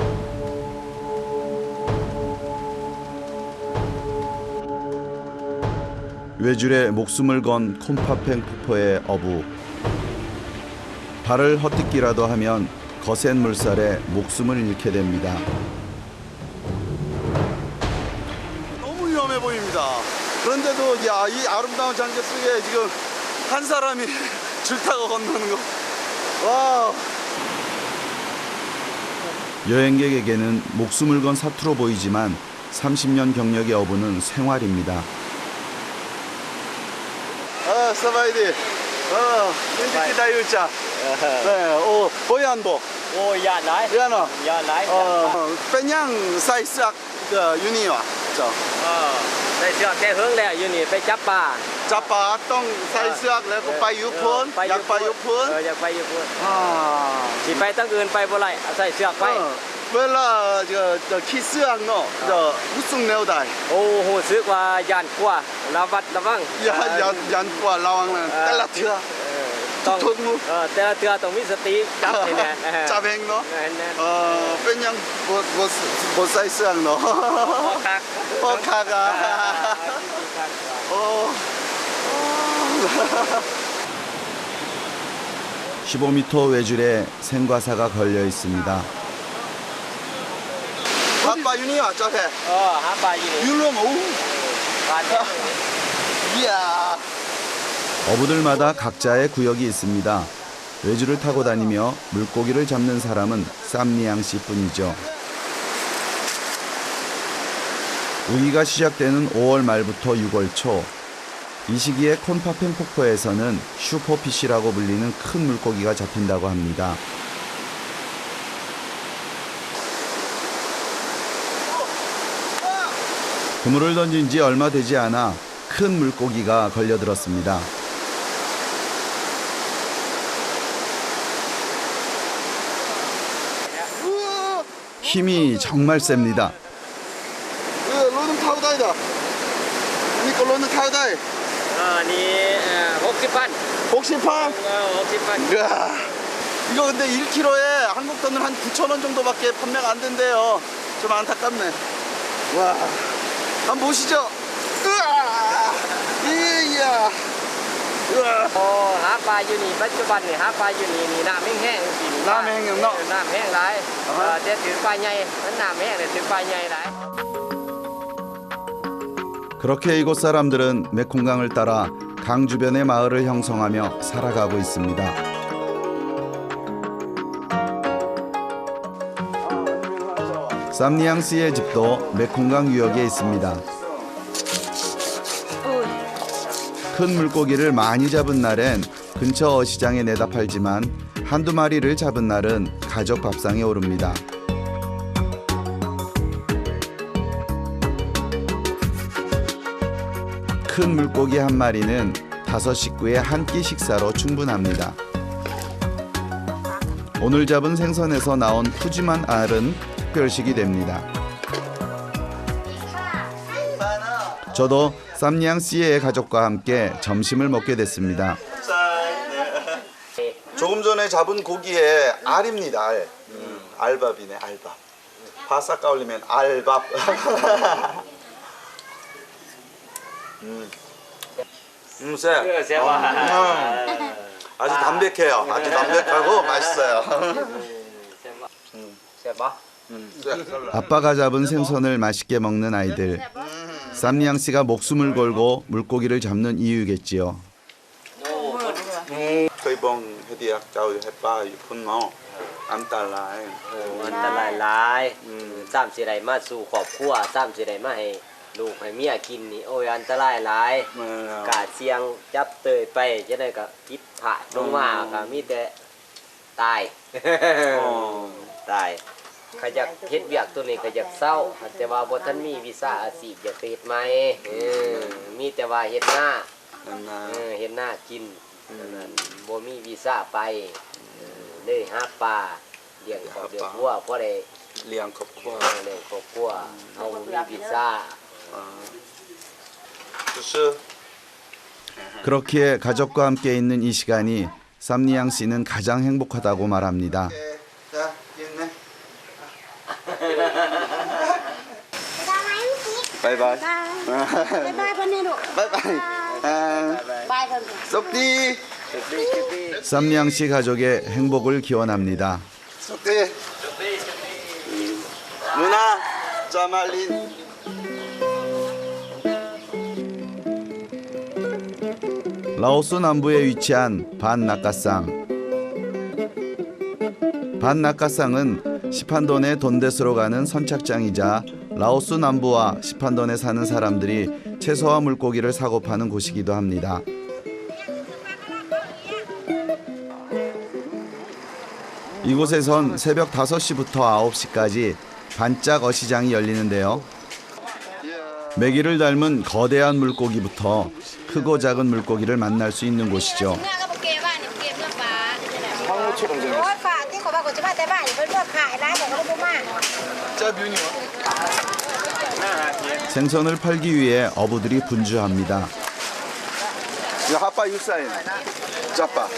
외줄에 목숨을 건 콤파팽 폭포의 어부. 발을 헛디기라도 하면 거센 물살에 목숨을 잃게 됩니다. 너무 위험해 보입니다. 그런데도 이 아름다운 장경 속에 지금 한 사람이 줄 타고 건너는 거. 와. 여행객에게는 목숨을 건 사투로 보이지만 30년 경력의 어부는 생활입니다. 사바이디. 인디키 다유자. 네, 보얀보. Ôi dạ nãy. 미안어. Dạ nãy. 빼냥 사이스악 유니와. 저. Đây chưa cái hướng đây như này phải chấp ba. 자빠 똥 사이스악 레고 빠이 유폰. 약빠 유폰. Dạ phải như vậy. 아. Chỉ phải tăng ơn phải vô lại, sai chưa phải. 웰라 저 키스악 저 우승 네오다이. Ô hồ sứ qua dàn qua, là vặt là văng. 얀과 라왕은 텔라트아. Tông. 툭툭무. Tê tê tông mít tí cắt này nè. 짜뱅 너. Nè. 빼냥 뭐 사이스악 너. Khác. 카가. 15m 외줄에 생과사가 걸려 있습니다. 아빠 유니 왔죠, 해. Hát bà gì này. 율롬 오. 이야. 어부들마다 각자의 구역이 있습니다. 외줄을 타고 다니며 물고기를 잡는 사람은 쌈리양 씨뿐이죠. 우기가 시작되는 5월 말부터 6월 초, 이 시기에 콘파팽 폭포에서는 슈퍼피쉬라고 불리는 큰 물고기가 잡힌다고 합니다. 그물을 던진 지 얼마 되지 않아 큰 물고기가 걸려들었습니다. 힘이 정말 셉니다. 로는 타우다이다. 니꺼 로는 타우다이. Ni 60판. 복시판. 60판. 이야. 이거 근데 1kg에 한국 돈으로 한 9,000원 정도밖에 판매가 안 된대요. 좀 안타깝네. 와, 한번 보시죠. 으아, 이야. โอ้หาปลาอยู่นี่ปัจจุบันนี่หาปลาอยู่นี่นี่น้ำแห้งๆสิ น้ำแห้งอย่างเนาะ น้ำแห้งหลายแต่ถือปลาใหญ่มันน้ำแห้งแต่ถือปลาใหญ่หลาย 그렇게 이곳 사람들은 메콩강을 따라 강 주변의 마을을 형성하며 살아가고 있습니다. 쌈니앙 씨의 집도 메콩강 유역에 있습니다. 큰 물고기를 많이 잡은 날엔 근처 어시장에 내다 팔지만 한두 마리를 잡은 날은 가족 밥상에 오릅니다. 큰 물고기 한 마리는 5식구의 한 끼 식사로 충분합니다. 오늘 잡은 생선에서 나온 푸짐한 알은 특별식이 됩니다. 저도 쌈니앙 씨의 가족과 함께 점심을 먹게 됐습니다. 조금 전에 잡은 고기에 알입니다. 알. 알밥이네, 알밥. 바싹 까올리면 알밥. 쎄. 아주 담백해요. 아주 담백하고 맛있어요. 아빠가 잡은 생선을 맛있게 먹는 아이들. 쌈니앙 씨가 목숨을 걸고 물고기를 잡는 이유겠지요. Cây bông hay đi trâu hay ba phun máu ăn tà lại อันตรายหลายซ้ำสิได้มาสู่ครอบครัวซ้ำสิได้มาให้ลูกให้เมียกินนี่โอ้ยอันตรายหลายกาเสียงจับเตยไปจะได้ก็ผิดพลาดลงมาก็มีแต่ตายตายเขาอยากเฮ็ดเวียกตัวนี้ก็อยากเศร้าแต่ว่าบ่ทันมีวีซ่าอาชีพอยากไปเฮ็ดใหม่มีแต่ว่าเฮ็ดหน้าเฮ็ดหน้ากินบ่มีวีซ่าไปเลยหาปลาเลี้ยงครอบครัวพอได้ liang khóc qua เลี้ยงครอบครัวเอามีวีซ่า 주스 그렇기에 가족과 함께 있는 이 시간이 쌈니앙 씨는 가장 행복하다고 말합니다. 자 있네 바이바이 바이바이 쏙디 쌈니앙 씨 가족의 행복을 기원합니다. 쏙디 누나 짜말린 라오스 남부에 위치한 반나까상. 반나까상은 시판돈의 돈데스로 가는 선착장이자 라오스 남부와 시판돈에 사는 사람들이 채소와 물고기를 사고 파는 곳이기도 합니다. 이곳에선 새벽 5시부터 9시까지 반짝 어시장이 열리는데요. 메기를 닮은 거대한 물고기부터 크고 작은 물고기를 만날 수 있는 곳이죠. 생선을 팔기 위해 어부들이 분주합니다. 하빠 육사인 짜빠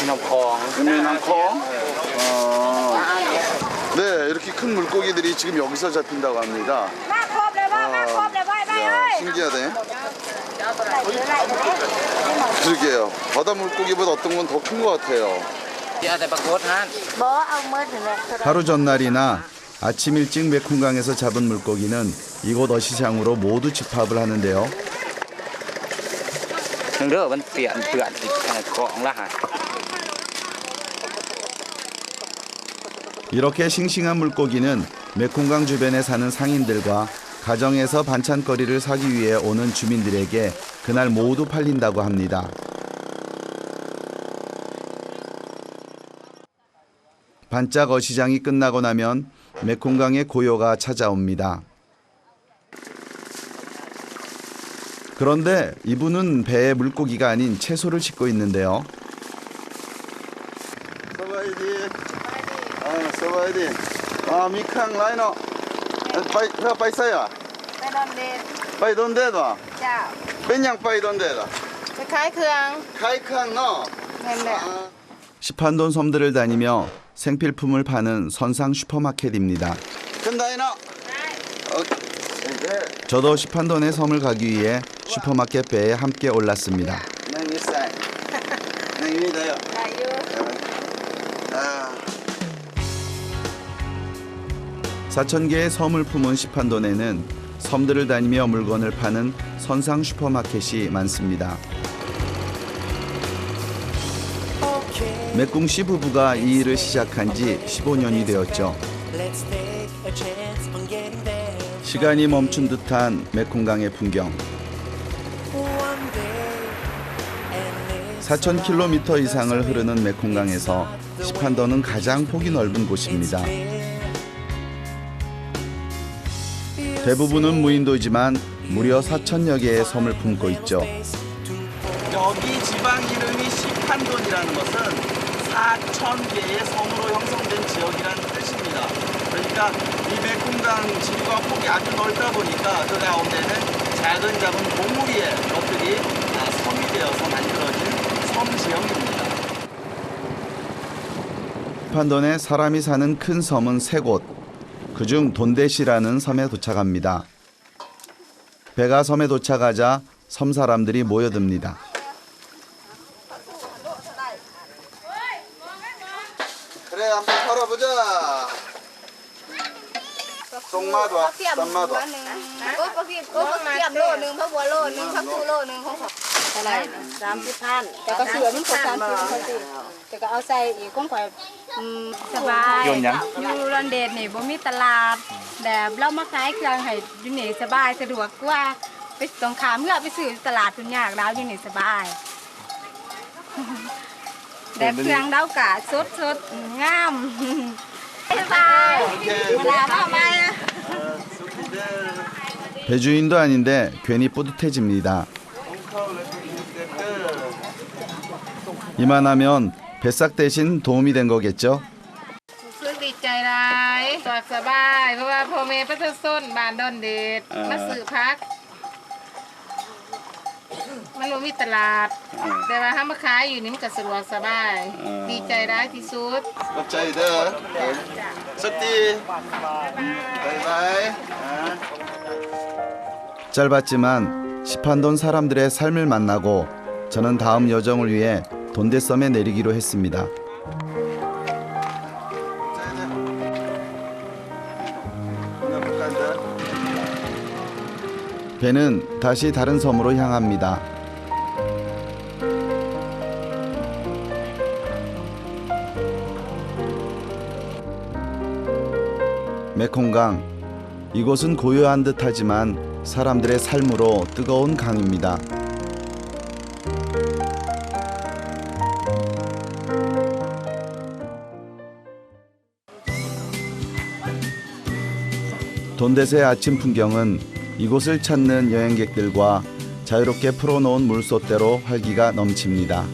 น้ำคลอง 남콩 네 이렇게 큰 물고기들이 지금 여기서 잡힌다고 합니다. 야, 신기하네. 그러게요. 바다 물고기보다 어떤 건 더 큰 것 같아요. 하루 전날이나 아침 일찍 메콩강에서 잡은 물고기는 이곳 어시장으로 모두 집합을 하는데요. เรื่องมันเปลี่ยนของละฮะ 이렇게 싱싱한 물고기는 메콩강 주변에 사는 상인들과 가정에서 반찬거리를 사기 위해 오는 주민들에게 그날 모두 팔린다고 합니다. 반짝 어시장이 끝나고 나면 메콩강의 고요가 찾아옵니다. 그런데 이분은 배에 물고기가 아닌 채소를 싣고 있는데요. 서바이디 미캉 라이너 빠이사야 ไปดอนเดน 빠이돈데다 เจ้า เป็นยังไปโดนเด็ดอ่ะ คล้ายๆเครื่อง คล้ายเครื่องเนาะ นั่นแหละ 시판돈 섬들을 다니며 생필품을 파는 선상 슈퍼마켓입니다. 큰다이나. 저도 시판돈의 섬을 가기 위해 슈퍼마켓 배에 함께 올랐습니다. 사천 개의 섬을 품은 시판돈에는 섬들을 다니며 물건을 파는 선상 슈퍼마켓이 많습니다. 맥궁 씨 부부가 이 일을 시작한 지 15년이 되었죠. 시간이 멈춘 듯한 메콩강의 풍경. 4,000km 이상을 흐르는 메콩강에서 시판돈은 가장 폭이 넓은 곳입니다. 대부분은 무인도이지만 무려 4,000여 개의 섬을 품고 있죠. 여기 지방 이름이 시판돈이라는 것은 4,000개의 섬으로 형성된 지역이라는 뜻입니다. 그러니까 이 메콩강 지류가 폭이 아주 넓다 보니까 그 가운데는 작은 봉우리의 것들이 섬이 되어서 만들어진 섬 지형입니다. 시판돈에 사람이 사는 큰 섬은 3곳. 그중 돈댓이라는 섬에 도착합니다. 배가 섬에 도착하자 섬 사람들이 모여듭니다. 그래, 한번 털어보자. 똥맛 와, 땀맛 와. แต่ก็เสือมันครบ30เขาสิแต่ก็เอาใส่อีกของข่อยสบายอยู่ลอนเดนนี่บ่มีตลาดแบบเรามาขายเครื่องให้อยู่นี่สบายสะดวกกว่าไปตรงขามเมื่อไปซื้อตลาดพุ่นยากแล้วอยู่นี่สบายแต่เครื่องเรากะสดงามสบายเวลามาใหม่ 배주인도 아닌데 괜히 뿌듯해집니다. 이만하면 뱃삭 대신 도움이 된 거겠죠? รู้สึกดีใจหลายสะดวกสบายเพราะว่าพ่อแม่ประชาชนบ้านดอนเดชมาซื้อผักมันบ่มีตลาดแต่ว่าถ้ามาขายอยู่นี่มันก็สะดวกสบายดีใจหลายที่สุด 갑자기다. 썩디. 바이바이. 짧았지만 시판돈 사람들의 삶을 만나고 저는 다음 여정을 위해 돈대섬에 내리기로 했습니다. 배는 다시 다른 섬으로 향합니다. 메콩강, 이곳은 고요한 듯하지만 사람들의 삶으로 뜨거운 강입니다. 돈댓의 아침 풍경은 이곳을 찾는 여행객들과 자유롭게 풀어놓은 물소대로 활기가 넘칩니다.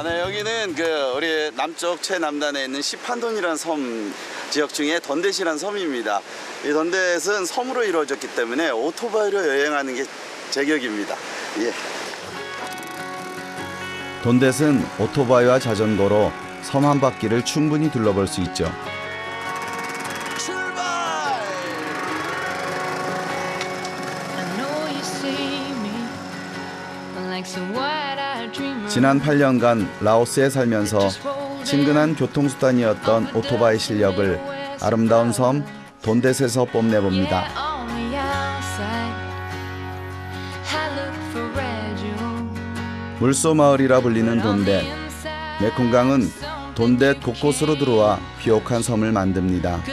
네, 여기는 우리 남쪽 최남단에 있는 시판돈이라는 섬 지역 중에 돈댓이라는 섬입니다. 이 돈댓은 섬으로 이루어졌기 때문에 오토바이로 여행하는 게 제격입니다. 예. 돈댓은 오토바이와 자전거로 섬 한 바퀴를 충분히 둘러볼 수 있죠. 지난 8년간 라오스에 살면서 친근한 교통수단이었던 오토바이 실력을 아름다운 섬 돈댓에서 뽐내봅니다. 물소 마을이라 불리는 돈댓. 메콩강은 돈댓 곳곳으로 들어와 비옥한 섬을 만듭니다.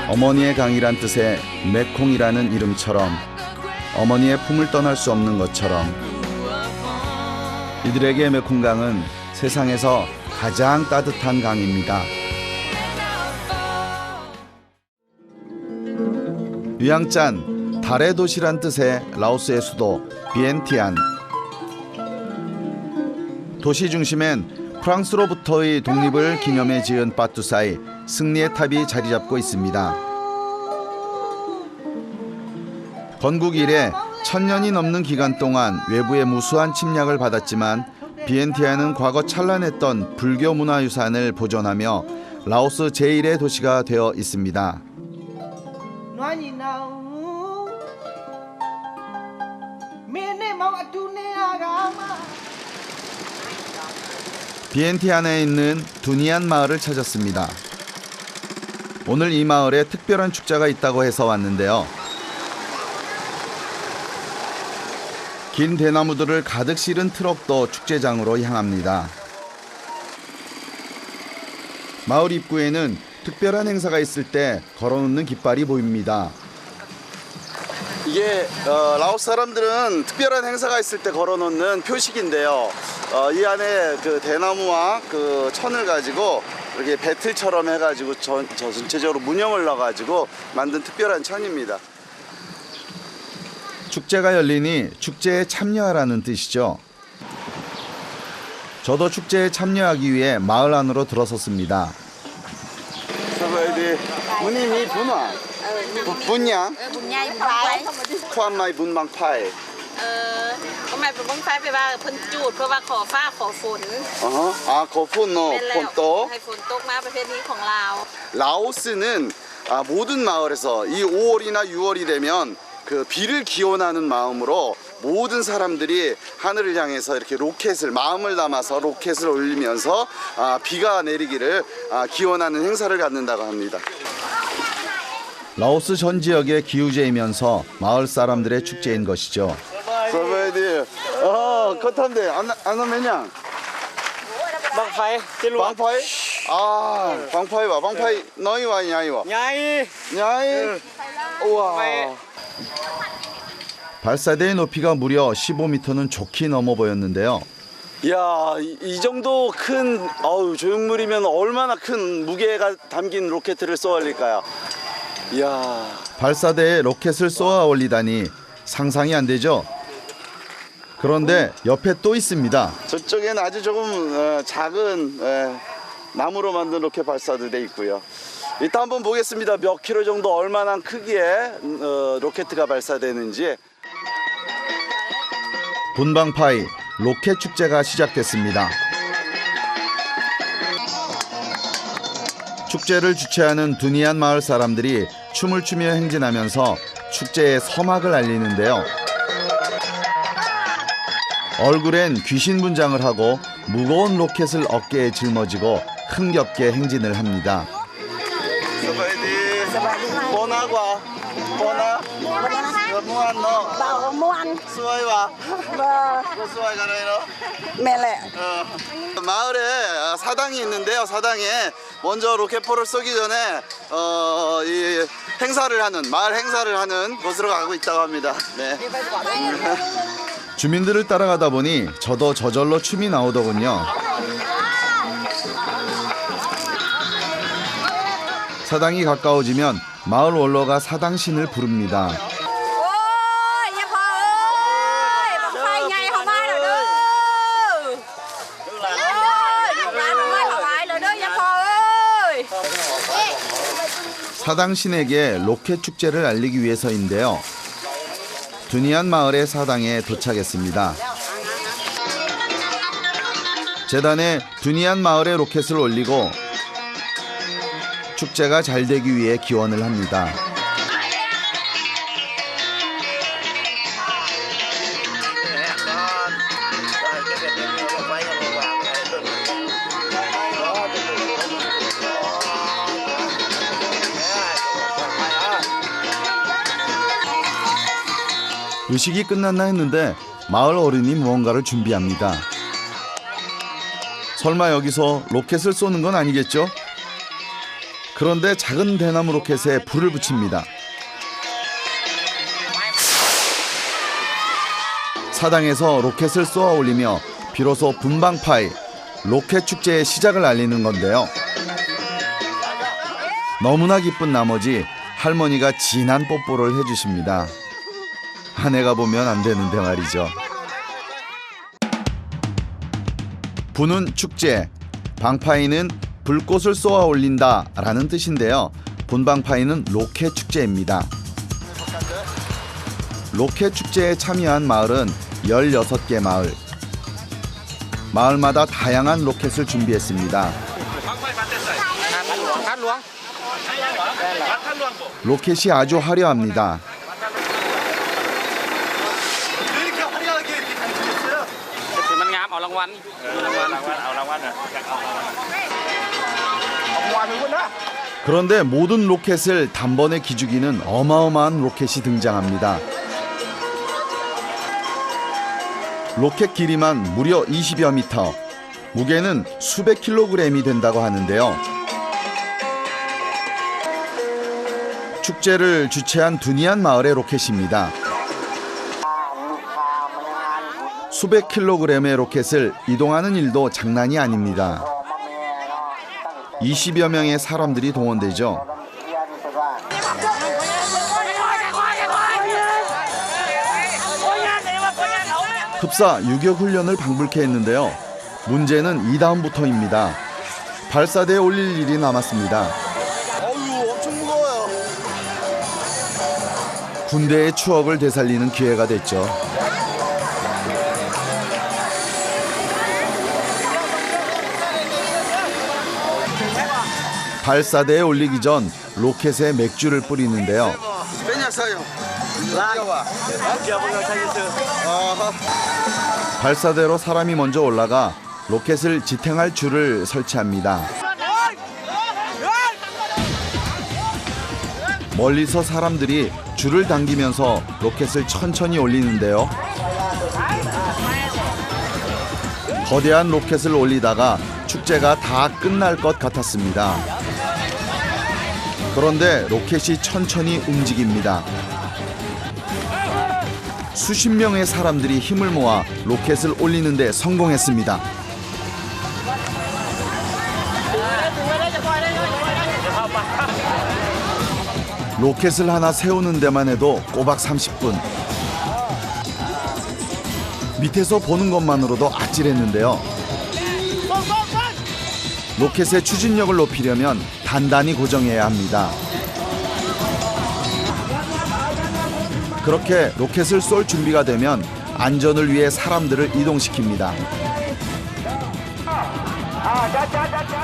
어머니의 강이란 뜻의 메콩이라는 이름처럼 어머니의 품을 떠날 수 없는 것처럼 이들에게 메콩강은 세상에서 가장 따뜻한 강입니다. 위앙짠, 달의 도시란 뜻의 라오스의 수도 비엔티안. 도시 중심엔 프랑스로부터의 독립을 기념해 지은 빠뚜사이 승리의 탑이 자리 잡고 있습니다. 건국 이래 1000년이 넘는 기간 동안 외부의 무수한 침략을 받았지만 비엔티아는 과거 찬란했던 불교 문화유산을 보존하며 라오스 제1의 도시가 되어 있습니다. 비엔티안에 있는 두니안 마을을 찾았습니다. 오늘 이 마을에 특별한 축제가 있다고 해서 왔는데요. 긴 대나무들을 가득 실은 트럭도 축제장으로 향합니다. 마을 입구에는 특별한 행사가 있을 때 걸어놓는 깃발이 보입니다. 이게 라오스 사람들은 특별한 행사가 있을 때 걸어놓는 표식인데요. 이 안에 그 대나무와 그 천을 가지고 이렇게 배틀처럼 해가지고 전체적으로 문양을 넣어가지고 만든 특별한 천입니다. 축제가 열리니 축제에 참여하라는 뜻이죠. 저도 축제에 참여하기 위해 마을 안으로 들어섰습니다. 문님이 분화, 분양, khoan mai bún bằng phai. ทำไมเป็นบ้งไฟไปว่าเพิ่นจูดเพราะว่าขอฟ้าขอฝน 거푸노 แม่นแล้ว 폰또. ให้ฝนตกมาประเภทนี้ของลาว 라오스는 모든 마을에서 이 5월이나 6월이 되면 그 비를 기원하는 마음으로 모든 사람들이 하늘을 향해서 이렇게 로켓을 마음을 담아서 로켓을 올리면서 비가 내리기를 기원하는 행사를 갖는다고 합니다. 라오스 전 지역의 기우제이면서 마을 사람들의 축제인 것이죠. 커탄데 안 오면냥 방파이 방파이 방파이 와 방파이 너희 와 야이 와 야이 우와. 발사대의 높이가 무려 15m는 좋게 넘어 보였는데요. 이야, 이 정도 큰 조형물이면 얼마나 큰 무게가 담긴 로켓을 쏘아 올릴까요? 이야. 발사대에 로켓을 쏘아 올리다니 상상이 안 되죠. 그런데 옆에 또 있습니다. 저쪽에는 아주 조금 작은 나무로 만든 로켓 발사도 돼 있고요. 이따 한번 보겠습니다. 몇 킬로 정도 얼마나 크기의 로켓가 발사되는지. 분방파이 로켓 축제가 시작됐습니다. 축제를 주최하는 두니안 마을 사람들이 춤을 추며 행진하면서 축제의 서막을 알리는데요. 얼굴엔 귀신 분장을 하고 무거운 로켓을 어깨에 짊어지고 흥겹게 행진을 합니다. 마을에 사당이 있는데요. 사당에 먼저 로켓포를 쏘기 전에 이 행사를 하는 마을 행사를 하는 곳으로 가고 있다고 합니다. 네. 주민들을 따라가다 보니 저도 저절로 춤이 나오더군요. 사당이 가까워지면 마을 원로가 사당신을 부릅니다. 사당신에게 로켓 축제를 알리기 위해서인데요. 두니안 마을의 사당에 도착했습니다. 재단에 두니안 마을의 로켓을 올리고 축제가 잘 되기 위해 기원을 합니다. 의식이 끝났나 했는데 마을 어른이 무언가를 준비합니다. 설마 여기서 로켓을 쏘는 건 아니겠죠? 그런데 작은 대나무 로켓에 불을 붙입니다. 사당에서 로켓을 쏘아 올리며 비로소 분방파이 로켓 축제의 시작을 알리는 건데요. 너무나 기쁜 나머지 할머니가 진한 뽀뽀를 해주십니다. 아내가 보면 안 되는데 말이죠. 부는 축제, 방파이는 불꽃을 쏘아 올린다라는 뜻인데요. 본방파이는 로켓 축제입니다. 로켓 축제에 참여한 마을은 16개 마을. 마을마다 다양한 로켓을 준비했습니다. 로켓이 아주 화려합니다. 그런데 모든 로켓을 단번에 기죽이는 어마어마한 로켓이 등장합니다. 로켓 길이만 무려 20여 미터, 무게는 수백 킬로그램이 된다고 하는데요. 축제를 주최한 두니안 마을의 로켓입니다. 수백 킬로그램의 로켓을 이동하는 일도 장난이 아닙니다. 20여 명의 사람들이 동원되죠. 흡사 유격 훈련을 방불케 했는데요. 문제는 이 다음부터입니다. 발사대에 올릴 일이 남았습니다. 엄청 무거워요. 군대의 추억을 되살리는 기회가 됐죠. 발사대에 올리기 전 로켓에 맥주를 뿌리는데요. 발사대로 사람이 먼저 올라가 로켓을 지탱할 줄을 설치합니다. 멀리서 사람들이 줄을 당기면서 로켓을 천천히 올리는데요. 거대한 로켓을 올리다가 축제가 다 끝날 것 같았습니다. 그런데 로켓이 천천히 움직입니다. 수십 명의 사람들이 힘을 모아 로켓을 올리는 데 성공했습니다. 로켓을 하나 세우는 데만 해도 꼬박 30분. 밑에서 보는 것만으로도 아찔했는데요. 로켓의 추진력을 높이려면 단단히 고정해야 합니다. 그렇게 로켓을 쏠 준비가 되면 안전을 위해 사람들을 이동시킵니다.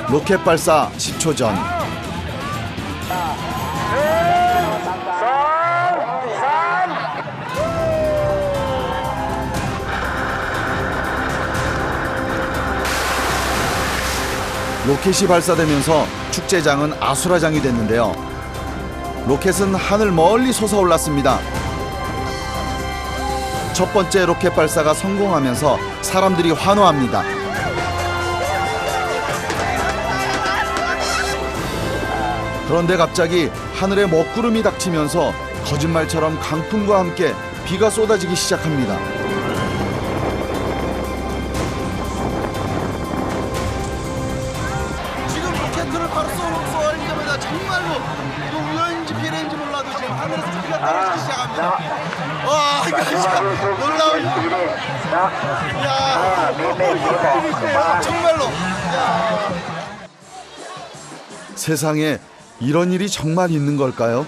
로켓 발사 10초 전. 로켓이 발사되면서 축제장은 아수라장이 됐는데요. 로켓은 하늘 멀리 솟아올랐습니다. 첫 번째 로켓 발사가 성공하면서 사람들이 환호합니다. 그런데 갑자기 하늘에 먹구름이 닥치면서 거짓말처럼 강풍과 함께 비가 쏟아지기 시작합니다. 지금 로켓을 바로 쏘려면 정말로 이거 우연인지 비례인지 몰라도 지금 하늘에서 비가 떨어지기 시작합니다. 와, 이거 진짜 놀라운. 야, 정말로. 야. 세상에 이런 일이 정말 있는 걸까요?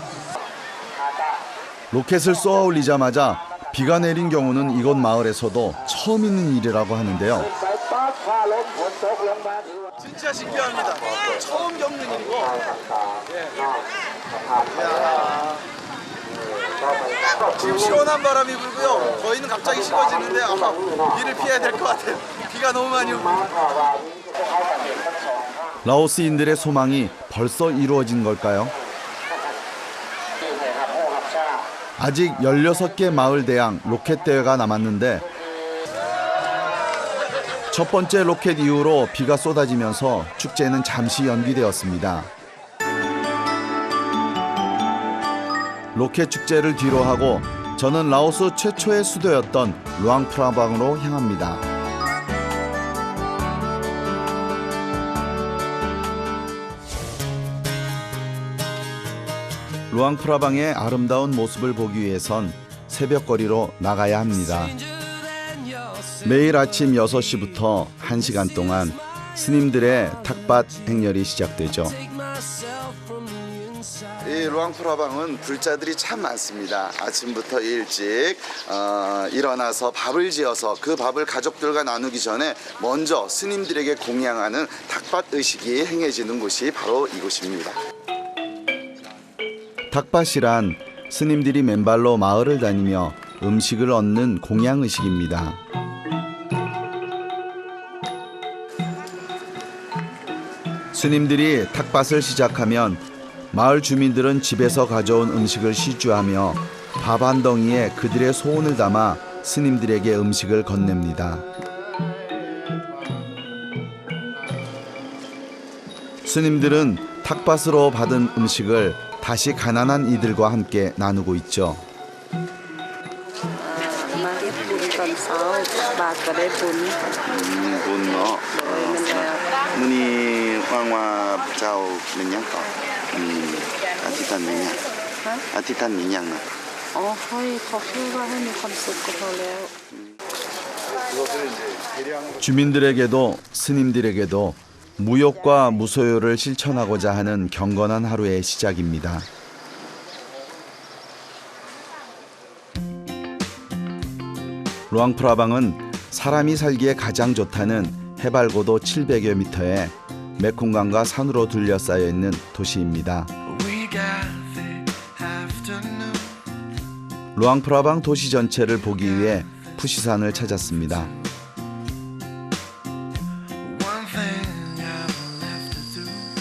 로켓을 쏘아 올리자마자 비가 내린 경우는 이곳 마을에서도 처음 있는 일이라고 하는데요. 진짜 신기합니다. 처음 겪는 일이고. 지금 시원한 바람이 불고요. 저희는 갑자기 식어지는데 아마 비를 피해야 될 것 같아요. 비가 너무 많이 오고. 라오스인들의 소망이 벌써 이루어진 걸까요? 아직 16개 마을 대항 로켓 대회가 남았는데 첫 번째 로켓 이후로 비가 쏟아지면서 축제는 잠시 연기되었습니다. 로켓 축제를 뒤로하고 저는 라오스 최초의 수도였던 루앙프라방으로 향합니다. 루앙프라방의 아름다운 모습을 보기 위해선 새벽거리로 나가야 합니다. 매일 아침 6시부터 1시간 동안 스님들의 탁밭 행렬이 시작되죠. 이 루앙프라방은 불자들이 참 많습니다. 아침부터 일찍 일어나서 밥을 지어서 그 밥을 가족들과 나누기 전에 먼저 스님들에게 공양하는 탁밭 의식이 행해지는 곳이 바로 이곳입니다. 탁밭이란 스님들이 맨발로 마을을 다니며 음식을 얻는 공양 의식입니다. 스님들이 탁밭을 시작하면 마을 주민들은 집에서 가져온 음식을 시주하며 밥 한 덩이에 그들의 소원을 담아 스님들에게 음식을 건넵니다. 스님들은 탁밭으로 받은 음식을 다시 가난한 이들과 함께 나누고 있죠. มาเฮ็ดบุญตอนเช้าบาทก็ได้บุญ 돈 너. เลยมันแล้ว 문이 왕와 자오 몇냥 거. 아티탄 몇냥. 아티탄 몇냥. อ๋อให้เขาชื่อว่าให้มีความสุขก็พอแล้ว 주민들에게도 스님들에게도 무욕과 무소유를 실천하고자 하는 경건한 하루의 시작입니다. 루앙프라방은 사람이 살기에 가장 좋다는 해발고도 700여 미터의 메콩강과 산으로 둘러싸여 있는 도시입니다. 루앙프라방 도시 전체를 보기 위해 푸시산을 찾았습니다.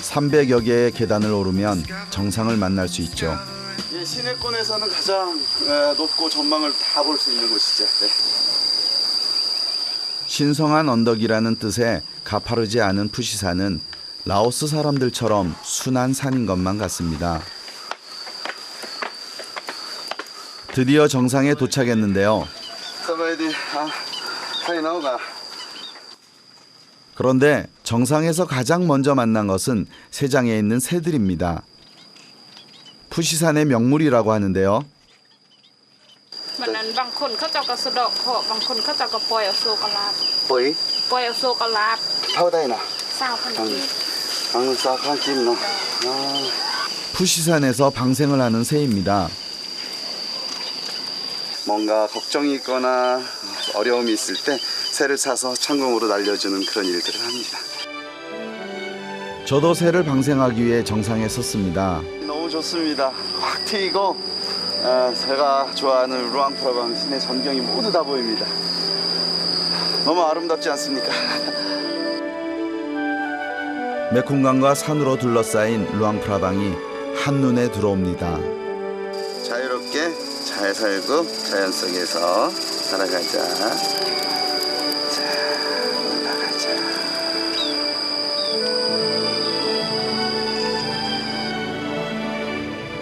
300여 개의 계단을 오르면 정상을 만날 수 있죠. 이 시내권에서는 가장 높고 전망을 다 볼 수 있는 곳이죠. 네. 신성한 언덕이라는 뜻의 가파르지 않은 푸시산은 라오스 사람들처럼 순한 산인 것만 같습니다. 드디어 정상에 도착했는데요. 그런데 정상에서 가장 먼저 만난 것은 세장에 있는 새들입니다. 푸시산의 명물이라고 하는데요. วันนั้นบางคนเขาเจ้าก็สะดอกเคราะห์บางคนเขาเจ้าก็ปล่อยเอาโศกลาภ 보이? ปล่อยเอาโศกลาภ 파우다이나. 20,000 กีบ 방사칸 김노. 푸시산에서 방생을 하는 새입니다. 뭔가 걱정이 있거나 어려움이 있을 때 새를 사서 천공으로 날려주는 그런 일들을 합니다. 저도 새를 방생하기 위해 정상에 섰습니다. 너무 좋습니다. 확 트이고 제가 좋아하는 루앙프라방 시내 전경이 모두 다 보입니다. 너무 아름답지 않습니까? 메콩강과 산으로 둘러싸인 루앙프라방이 한눈에 들어옵니다. 자유롭게 잘 살고 자연 속에서 살아가자. 자, 올라가자.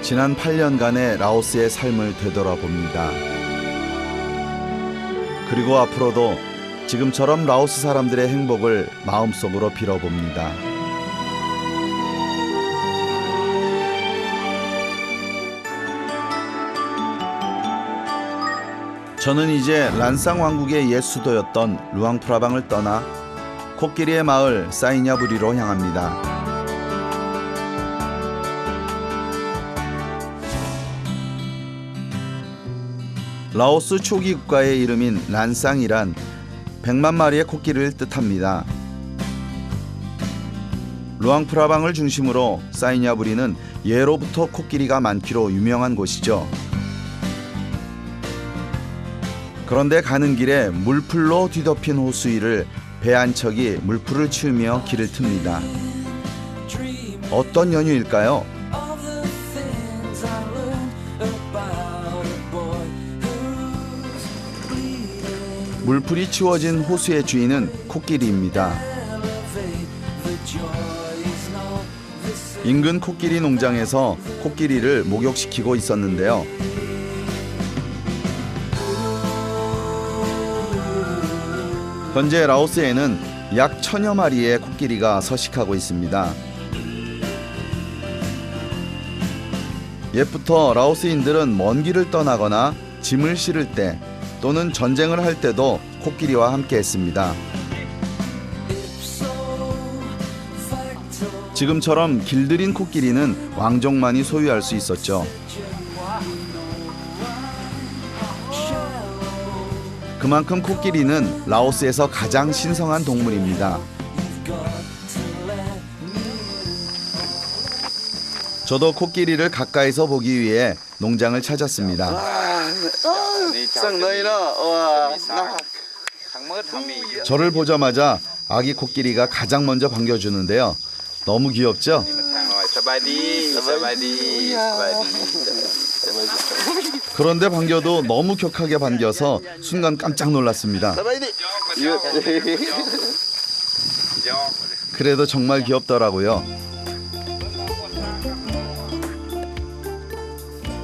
지난 8년간의 라오스의 삶을 되돌아봅니다. 그리고 앞으로도 지금처럼 라오스 사람들의 행복을 마음속으로 빌어봅니다. 저는 이제 란상 왕국의 옛 수도였던 루앙프라방을 떠나 코끼리의 마을 사이냐부리로 향합니다. 라오스 초기 국가의 이름인 란상이란 100만 마리의 코끼리를 뜻합니다. 루앙프라방을 중심으로 사이냐부리는 예로부터 코끼리가 많기로 유명한 곳이죠. 그런데 가는 길에 물풀로 뒤덮인 호수 위를 배 한 척이 물풀을 치우며 길을 틉니다. 어떤 연유일까요? 물풀이 치워진 호수의 주인은 코끼리입니다. 인근 코끼리 농장에서 코끼리를 목욕시키고 있었는데요. 현재 라오스에는 약 1000여 마리의 코끼리가 서식하고 있습니다. 옛부터 라오스인들은 먼 길을 떠나거나 짐을 실을 때 또는 전쟁을 할 때도 코끼리와 함께했습니다. 지금처럼 길들인 코끼리는 왕족만이 소유할 수 있었죠. 그만큼 코끼리는 라오스에서 가장 신성한 동물입니다. 저도 코끼리를 가까이서 보기 위해 농장을 찾았습니다. 저를 보자마자 아기 코끼리가 가장 먼저 반겨주는데요. 너무 귀엽죠? 그런데 반겨도 너무 격하게 반겨서 순간 깜짝 놀랐습니다. 그래도 정말 귀엽더라고요.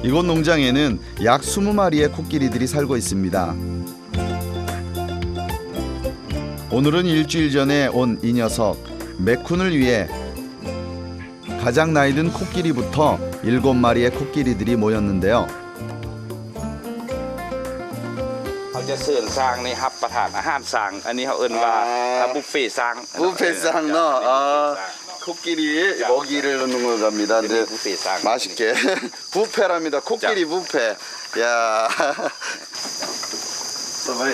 이곳 농장에는 약 20마리의 코끼리들이 살고 있습니다. 오늘은 일주일 전에 온 이 녀석 메쿤을 위해 가장 나이 든 코끼리부터 7마리의 코끼리들이 모였는데요. เขาจะเสิร์ฟสร้างนี่ครับประทานอาหารสร้างอันนี้เขาเอิ้นว่าบุฟเฟ่ต์สร้าง 부페상너 코끼리 먹이를 넣는 거 갑니다. 근데 맛있게 부페랍니다. 코끼리 부페. 야.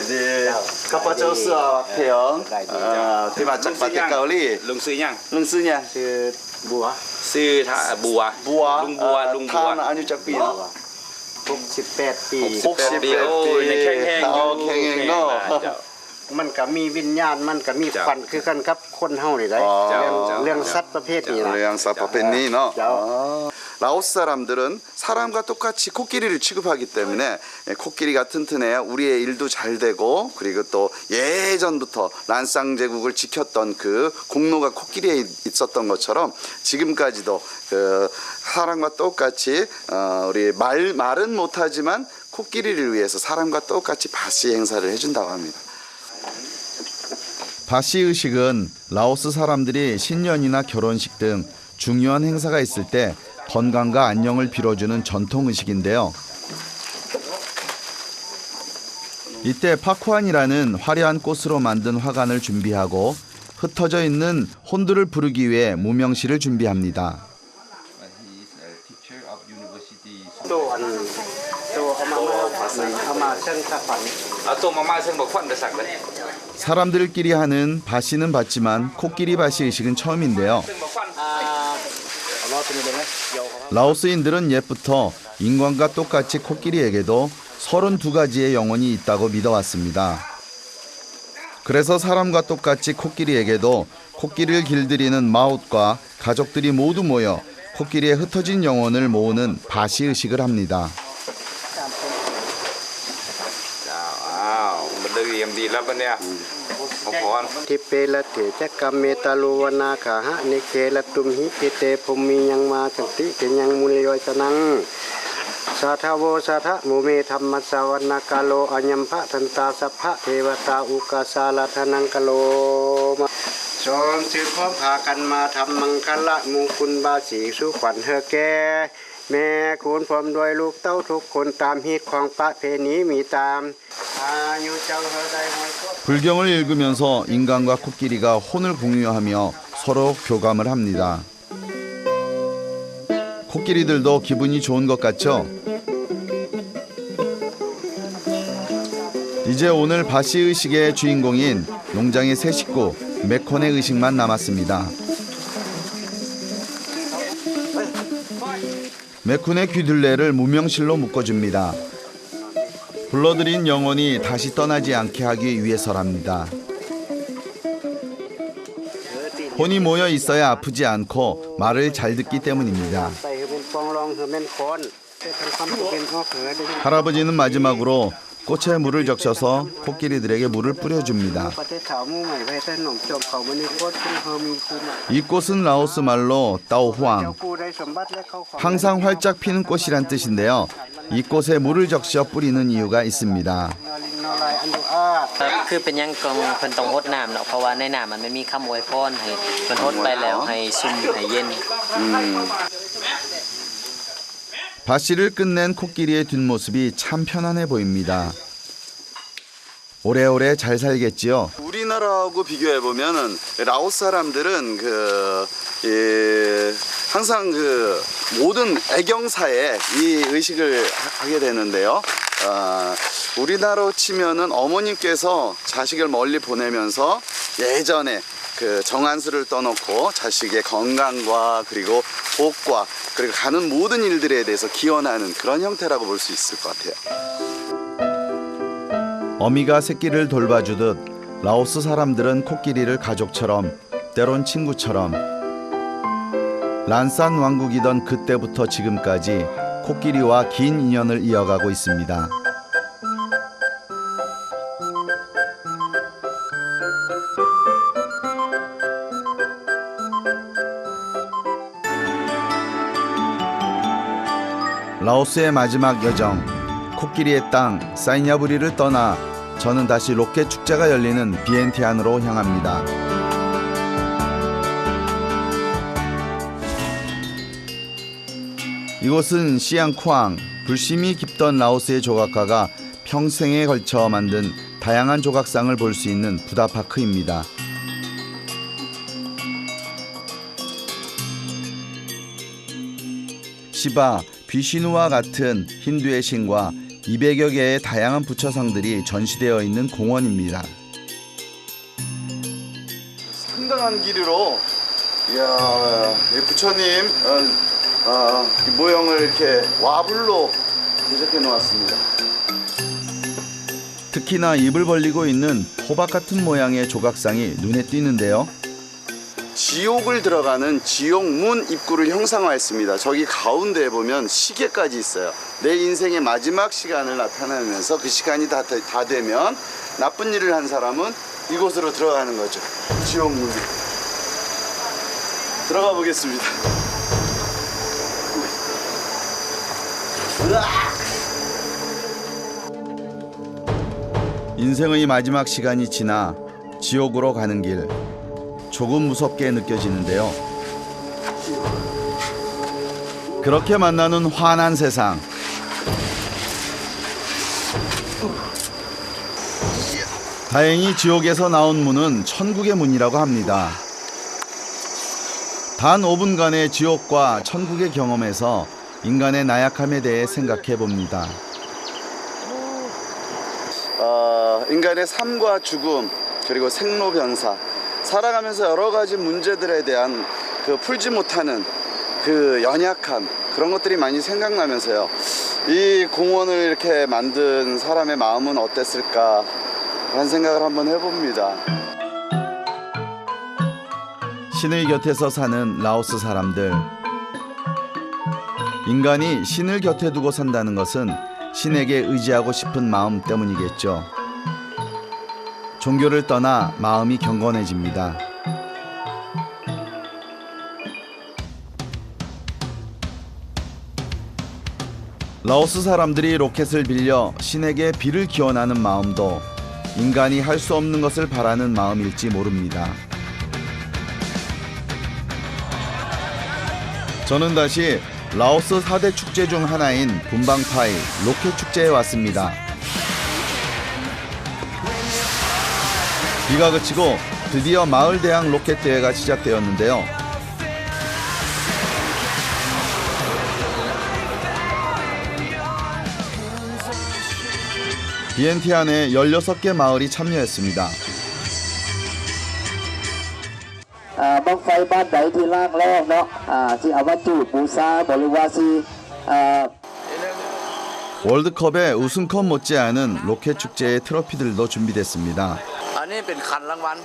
네. 카파초스 태영. 대마짝 바테 가올리. ลุงซื้อยัง 릉스냐. ซื้อท่าบัว 부와. ลุงบัวลุงบัว 탄 아니요 짝비나. 68 ปี 68 ปีโอ้ยยังแข็งแรงอยู่ 캥행너. มันก็มีวิญญาณมันก็มีควันคือกันครับคนเฮานี่ได้เรื่องสัตว์ประเภทนี้นะ 레양사 파페니너. 라오스 사람들은 사람과 똑같이 코끼리를 취급하기 때문에 코끼리가 튼튼해야 우리의 일도 잘 되고, 그리고 또 예전부터 란상 제국을 지켰던 그 공로가 코끼리에 있었던 것처럼 지금까지도 그 사람과 똑같이 우리 말은 못하지만 코끼리를 위해서 사람과 똑같이 바시 행사를 해준다고 합니다. 바시 의식은 라오스 사람들이 신년이나 결혼식 등 중요한 행사가 있을 때 건강과 안녕을 빌어주는 전통 의식인데요. 이때 파쿠안이라는 화려한 꽃으로 만든 화관을 준비하고 흩어져 있는 혼들을 부르기 위해 무명시를 준비합니다. 사람들끼리 하는 바시는 봤지만 코끼리 바시 의식은 처음인데요. 라오스인들은 옛부터 인간과 똑같이 코끼리에게도 32가지의 영혼이 있다고 믿어왔습니다. 그래서 사람과 똑같이 코끼리에게도 코끼리를 길들이는 마웃과 가족들이 모두 모여 코끼리의 흩어진 영혼을 모으는 바시 의식을 합니다. ทิเปละเถจกรรมเมตาโลวนาขาหะนิเคละตุมหิปิเตภุมมียังมาสันติเกยังมุลยอยตนังสาทาโวสาทะโมเมธรรมสาวนากาโลอัญญมภะทันตาสัพพะเทวตาอุกาสาลาทนังกโลสองสืบพร้อมพากันมาทำมังคละมงคลบาสีสุขวัญเฮอแก่แม่คุณพร้อมด้วยลูกเต้าทุกคนตามฮิตของประเพณีมีตามอายุเจ้าเฮอได้หอย 불경을 읽으면서 인간과 코끼리가 혼을 공유하며 서로 교감을 합니다. 코끼리들도 기분이 좋은 것 같죠? 이제 오늘 바시 의식의 주인공인 농장의 새 식구 메콘의 의식만 남았습니다. 메콘의 귀둘레를 무명실로 묶어줍니다. 불러들인 영혼이 다시 떠나지 않게 하기 위해서랍니다. 혼이 모여 있어야 아프지 않고 말을 잘 듣기 때문입니다. 할아버지는 마지막으로 꽃에 물을 적셔서 코끼리들에게 물을 뿌려줍니다. 이 꽃은 라오스 말로 따오후앙, 항상 활짝 피는 꽃이란 뜻인데요. 이 꽃에 물을 적셔 뿌리는 이유가 있습니다. คือเป็นยังกองเพิ่นต้องรดน้ำเนาะเพราะว่าในน้ำมันไม่มีคำอวยพรให้เพิ่นรดไปแล้วให้ซุ่มให้เย็น 바시를 끝낸 코끼리의 뒷모습이 참 편안해 보입니다. 오래오래 잘 살겠지요. 우리나라하고 비교해 보면은 라오스 사람들은 항상 모든 애경사에 이 의식을 하게 되는데요. 우리나라로 치면은 어머님께서 자식을 멀리 보내면서 예전에 정한수를 떠놓고 자식의 건강과 그리고 복과 그리고 가는 모든 일들에 대해서 기원하는 그런 형태라고 볼 수 있을 것 같아요. 어미가 새끼를 돌봐주듯 라오스 사람들은 코끼리를 가족처럼 때론 친구처럼 란산 왕국이던 그때부터 지금까지 코끼리와 긴 인연을 이어가고 있습니다. 라오스의 마지막 여정, 코끼리의 땅 사이냐부리를 떠나 저는 다시 로켓 축제가 열리는 비엔티안으로 향합니다. 이곳은 시앙쿠앙, 불심이 깊던 라오스의 조각가가 평생에 걸쳐 만든 다양한 조각상을 볼 수 있는 부다파크입니다. 시바, 비시누와 같은 힌두의 신과 200여 개의 다양한 부처상들이 전시되어 있는 공원입니다. 상당한 길이로 이야, 이 부처님 이 모형을 이렇게 와불로 제작해 놓았습니다. 특히나 입을 벌리고 있는 호박 같은 모양의 조각상이 눈에 띄는데요. 지옥을 들어가는 지옥문 입구를 형상화했습니다. 저기 가운데에 보면 시계까지 있어요. 내 인생의 마지막 시간을 나타내면서 그 시간이 다 되면 나쁜 일을 한 사람은 이곳으로 들어가는 거죠. 지옥문. 들어가 보겠습니다. 인생의 마지막 시간이 지나 지옥으로 가는 길. 조금 무섭게 느껴지는데요. 그렇게 만나는 환한 세상. 다행히 지옥에서 나온 문은 천국의 문이라고 합니다. 단 5분간의 지옥과 천국의 경험에서 인간의 나약함에 대해 생각해 봅니다. 인간의 삶과 죽음 그리고 생로병사 살아가면서 여러 가지 문제들에 대한 풀지 못하는 연약함 그런 것들이 많이 생각나면서요. 이 공원을 이렇게 만든 사람의 마음은 어땠을까 그런 생각을 한번 해봅니다. 신의 곁에서 사는 라오스 사람들. 인간이 신을 곁에 두고 산다는 것은 신에게 의지하고 싶은 마음 때문이겠죠. 종교를 떠나 마음이 경건해집니다. 라오스 사람들이 로켓을 빌려 신에게 비를 기원하는 마음도 인간이 할 수 없는 것을 바라는 마음일지 모릅니다. 저는 다시 라오스 4대 축제 중 하나인 분방파이 로켓 축제에 왔습니다. 비가 그치고 드디어 마을 대항 로켓 대회가 시작되었는데요. 비엔티안에 16개 마을이 참여했습니다. 월드컵의 우승컵 못지않은 로켓 축제의 트로피들도 준비됐습니다. อันนี้เป็นขันรางวัล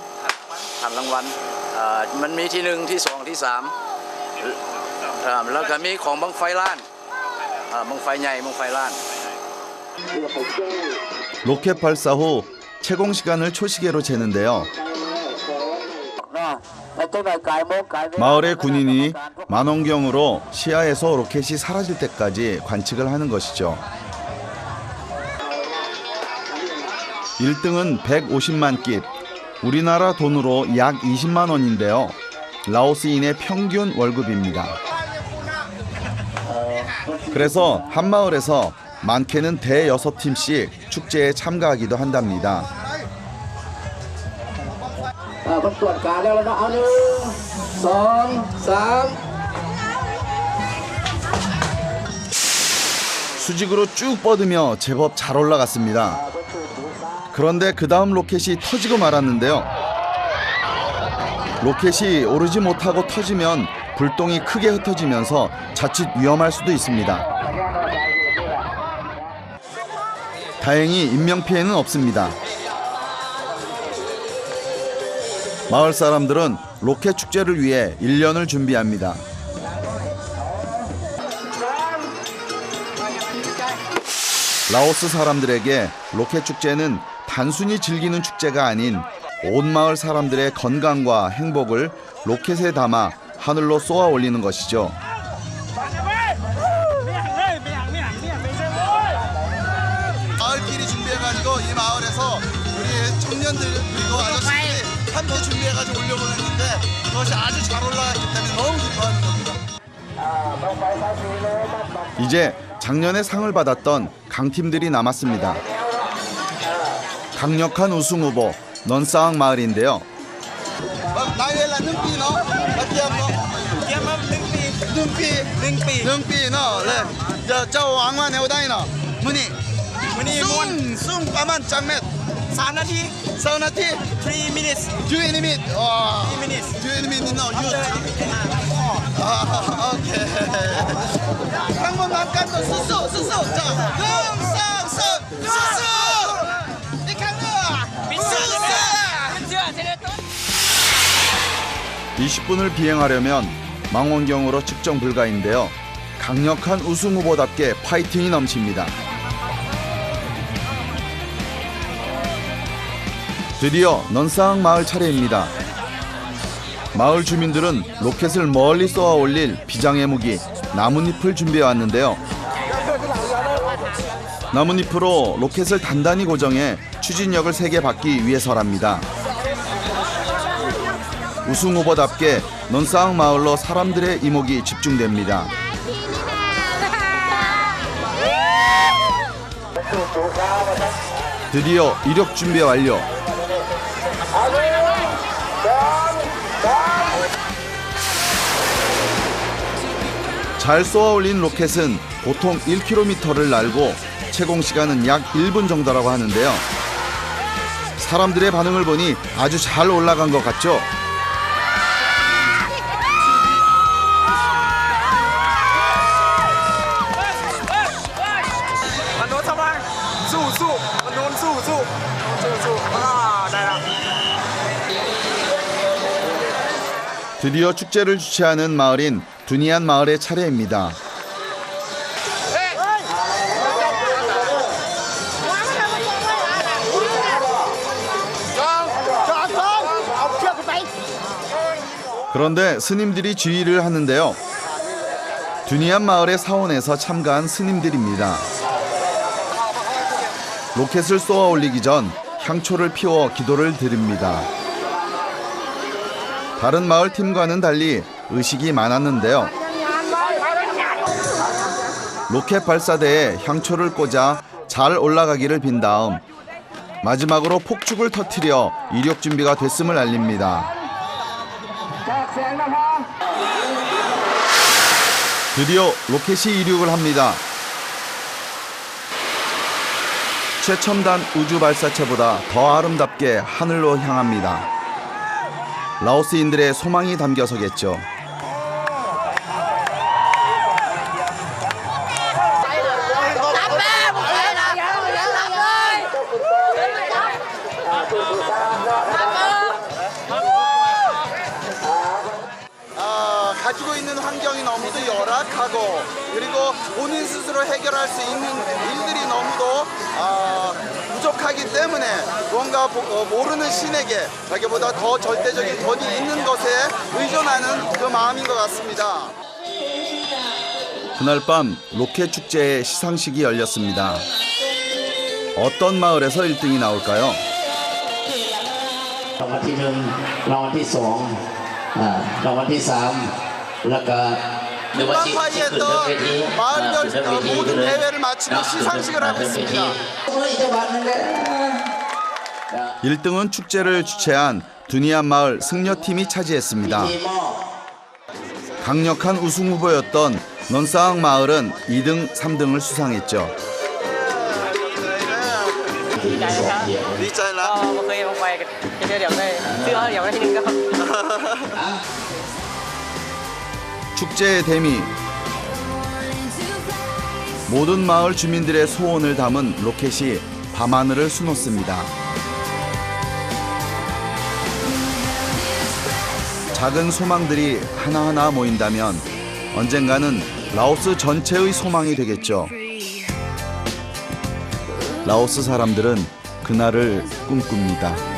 มันมีที่ 1 ที่ 2 ที่ 3 แล้วก็มีของบังไฟล้านบังไฟใหญ่บังไฟล้าน 로켓 발사 후 채공 시간을 초시계로 재는데요. 마을의 군인이 만원경으로 시야에서 로켓이 사라질 때까지 관측을 하는 것이죠. 1등은 150만 깃, 우리나라 돈으로 약 20만 원인데요. 라오스인의 평균 월급입니다. 그래서 한 마을에서 많게는 대 6팀씩 축제에 참가하기도 한답니다. ต้องตรวจการแล้วเนาะเอา1 2 3 수직으로 쭉 뻗으며 제법 잘 올라갔습니다. 그런데 그 다음 로켓이 터지고 말았는데요. 로켓이 오르지 못하고 터지면 불똥이 크게 흩어지면서 자칫 위험할 수도 있습니다. 다행히 인명피해는 없습니다. 마을 사람들은 로켓 축제를 위해 1년을 준비합니다. 라오스 사람들에게 로켓 축제는 단순히 즐기는 축제가 아닌 온 마을 사람들의 건강과 행복을 로켓에 담아 하늘로 쏘아 올리는 것이죠. 마을끼리 준비해가지고 이 마을에서 우리 청년들 그리고 아저씨들이 함께 준비해가지고 올려보냈는데 그것이 아주 잘 올라갔기 때문에 너무 기뻐하는 겁니다. 이제 작년에 상을 받았던 강팀들이 남았습니다. 강력한 우승 후보 넌싸왕 마을인데요. 나이엘라 능비 너? 능비 너? 저 왕만 해오다이 너? 문이 숭 빠만 짱맷 3 นาที 3 minutes 2 minutes 3 minutes 2 minutes no you 오케이 한번 남간도 수수 자 능쌍 수수 이 강도 수수 20분을 비행하려면 망원경으로 측정 불가인데요. 강력한 우승 후보답게 파이팅이 넘칩니다. 드디어 넌싸왕 마을 차례입니다. 마을 주민들은 로켓을 멀리 쏘아 올릴 비장의 무기 나뭇잎을 준비해 왔는데요. 나뭇잎으로 로켓을 단단히 고정해 추진력을 세게 받기 위해서랍니다. 우승 후보답게 넌싸왕 마을로 사람들의 이목이 집중됩니다. 드디어 이력 준비 완료. 잘 쏘아 올린 로켓은 보통 1km를 날고 채공 시간은 약 1분 정도라고 하는데요. 사람들의 반응을 보니 아주 잘 올라간 것 같죠? 드디어 축제를 주최하는 마을인 두니안 마을의 차례입니다. 그런데 스님들이 지휘를 하는데요. 두니안 마을의 사원에서 참가한 스님들입니다. 로켓을 쏘아 올리기 전 향초를 피워 기도를 드립니다. 다른 마을 팀과는 달리 의식이 많았는데요. 로켓 발사대에 향초를 꽂아 잘 올라가기를 빈 다음 마지막으로 폭죽을 터뜨려 이력 준비가 됐음을 알립니다. 드디어 로켓이 이륙을 합니다. 최첨단 우주 발사체보다 더 아름답게 하늘로 향합니다. 라오스인들의 소망이 담겨서겠죠. 가지고 있는 환경이 너무도 열악하고 그리고 본인 스스로 해결할 수 있는 일들이 너무도 부족하기 때문에 뭔가 모르는 신에게 자기보다 더 절대적인 돈이 있는 것에 의존하는 그 마음인 것 같습니다. 그날 밤 로켓 축제의 시상식이 열렸습니다. 어떤 마을에서 1등이 나올까요? รางวัลที่ 1 รางวัลที่ 2 รางวัลที่ 3 แล้วก็ 사이에 또 마을 모든 대회를 마치고 시상식을 하고 있습니다. 1등은 축제를 주최한 두니안 마을 승려팀이 차지했습니다. 강력한 우승 후보였던 넌사항 마을은 2등, 3등을 수상했죠. ดีใจแล้ว บ่เคยลงไปกันเดี๋ยวได้ซื้อเดี๋ยวได้ที่นึงก็ 축제의 대미. 모든 마을 주민들의 소원을 담은 로켓이 밤하늘을 수놓습니다. 작은 소망들이 하나하나 모인다면 언젠가는 라오스 전체의 소망이 되겠죠. 라오스 사람들은 그날을 꿈꿉니다.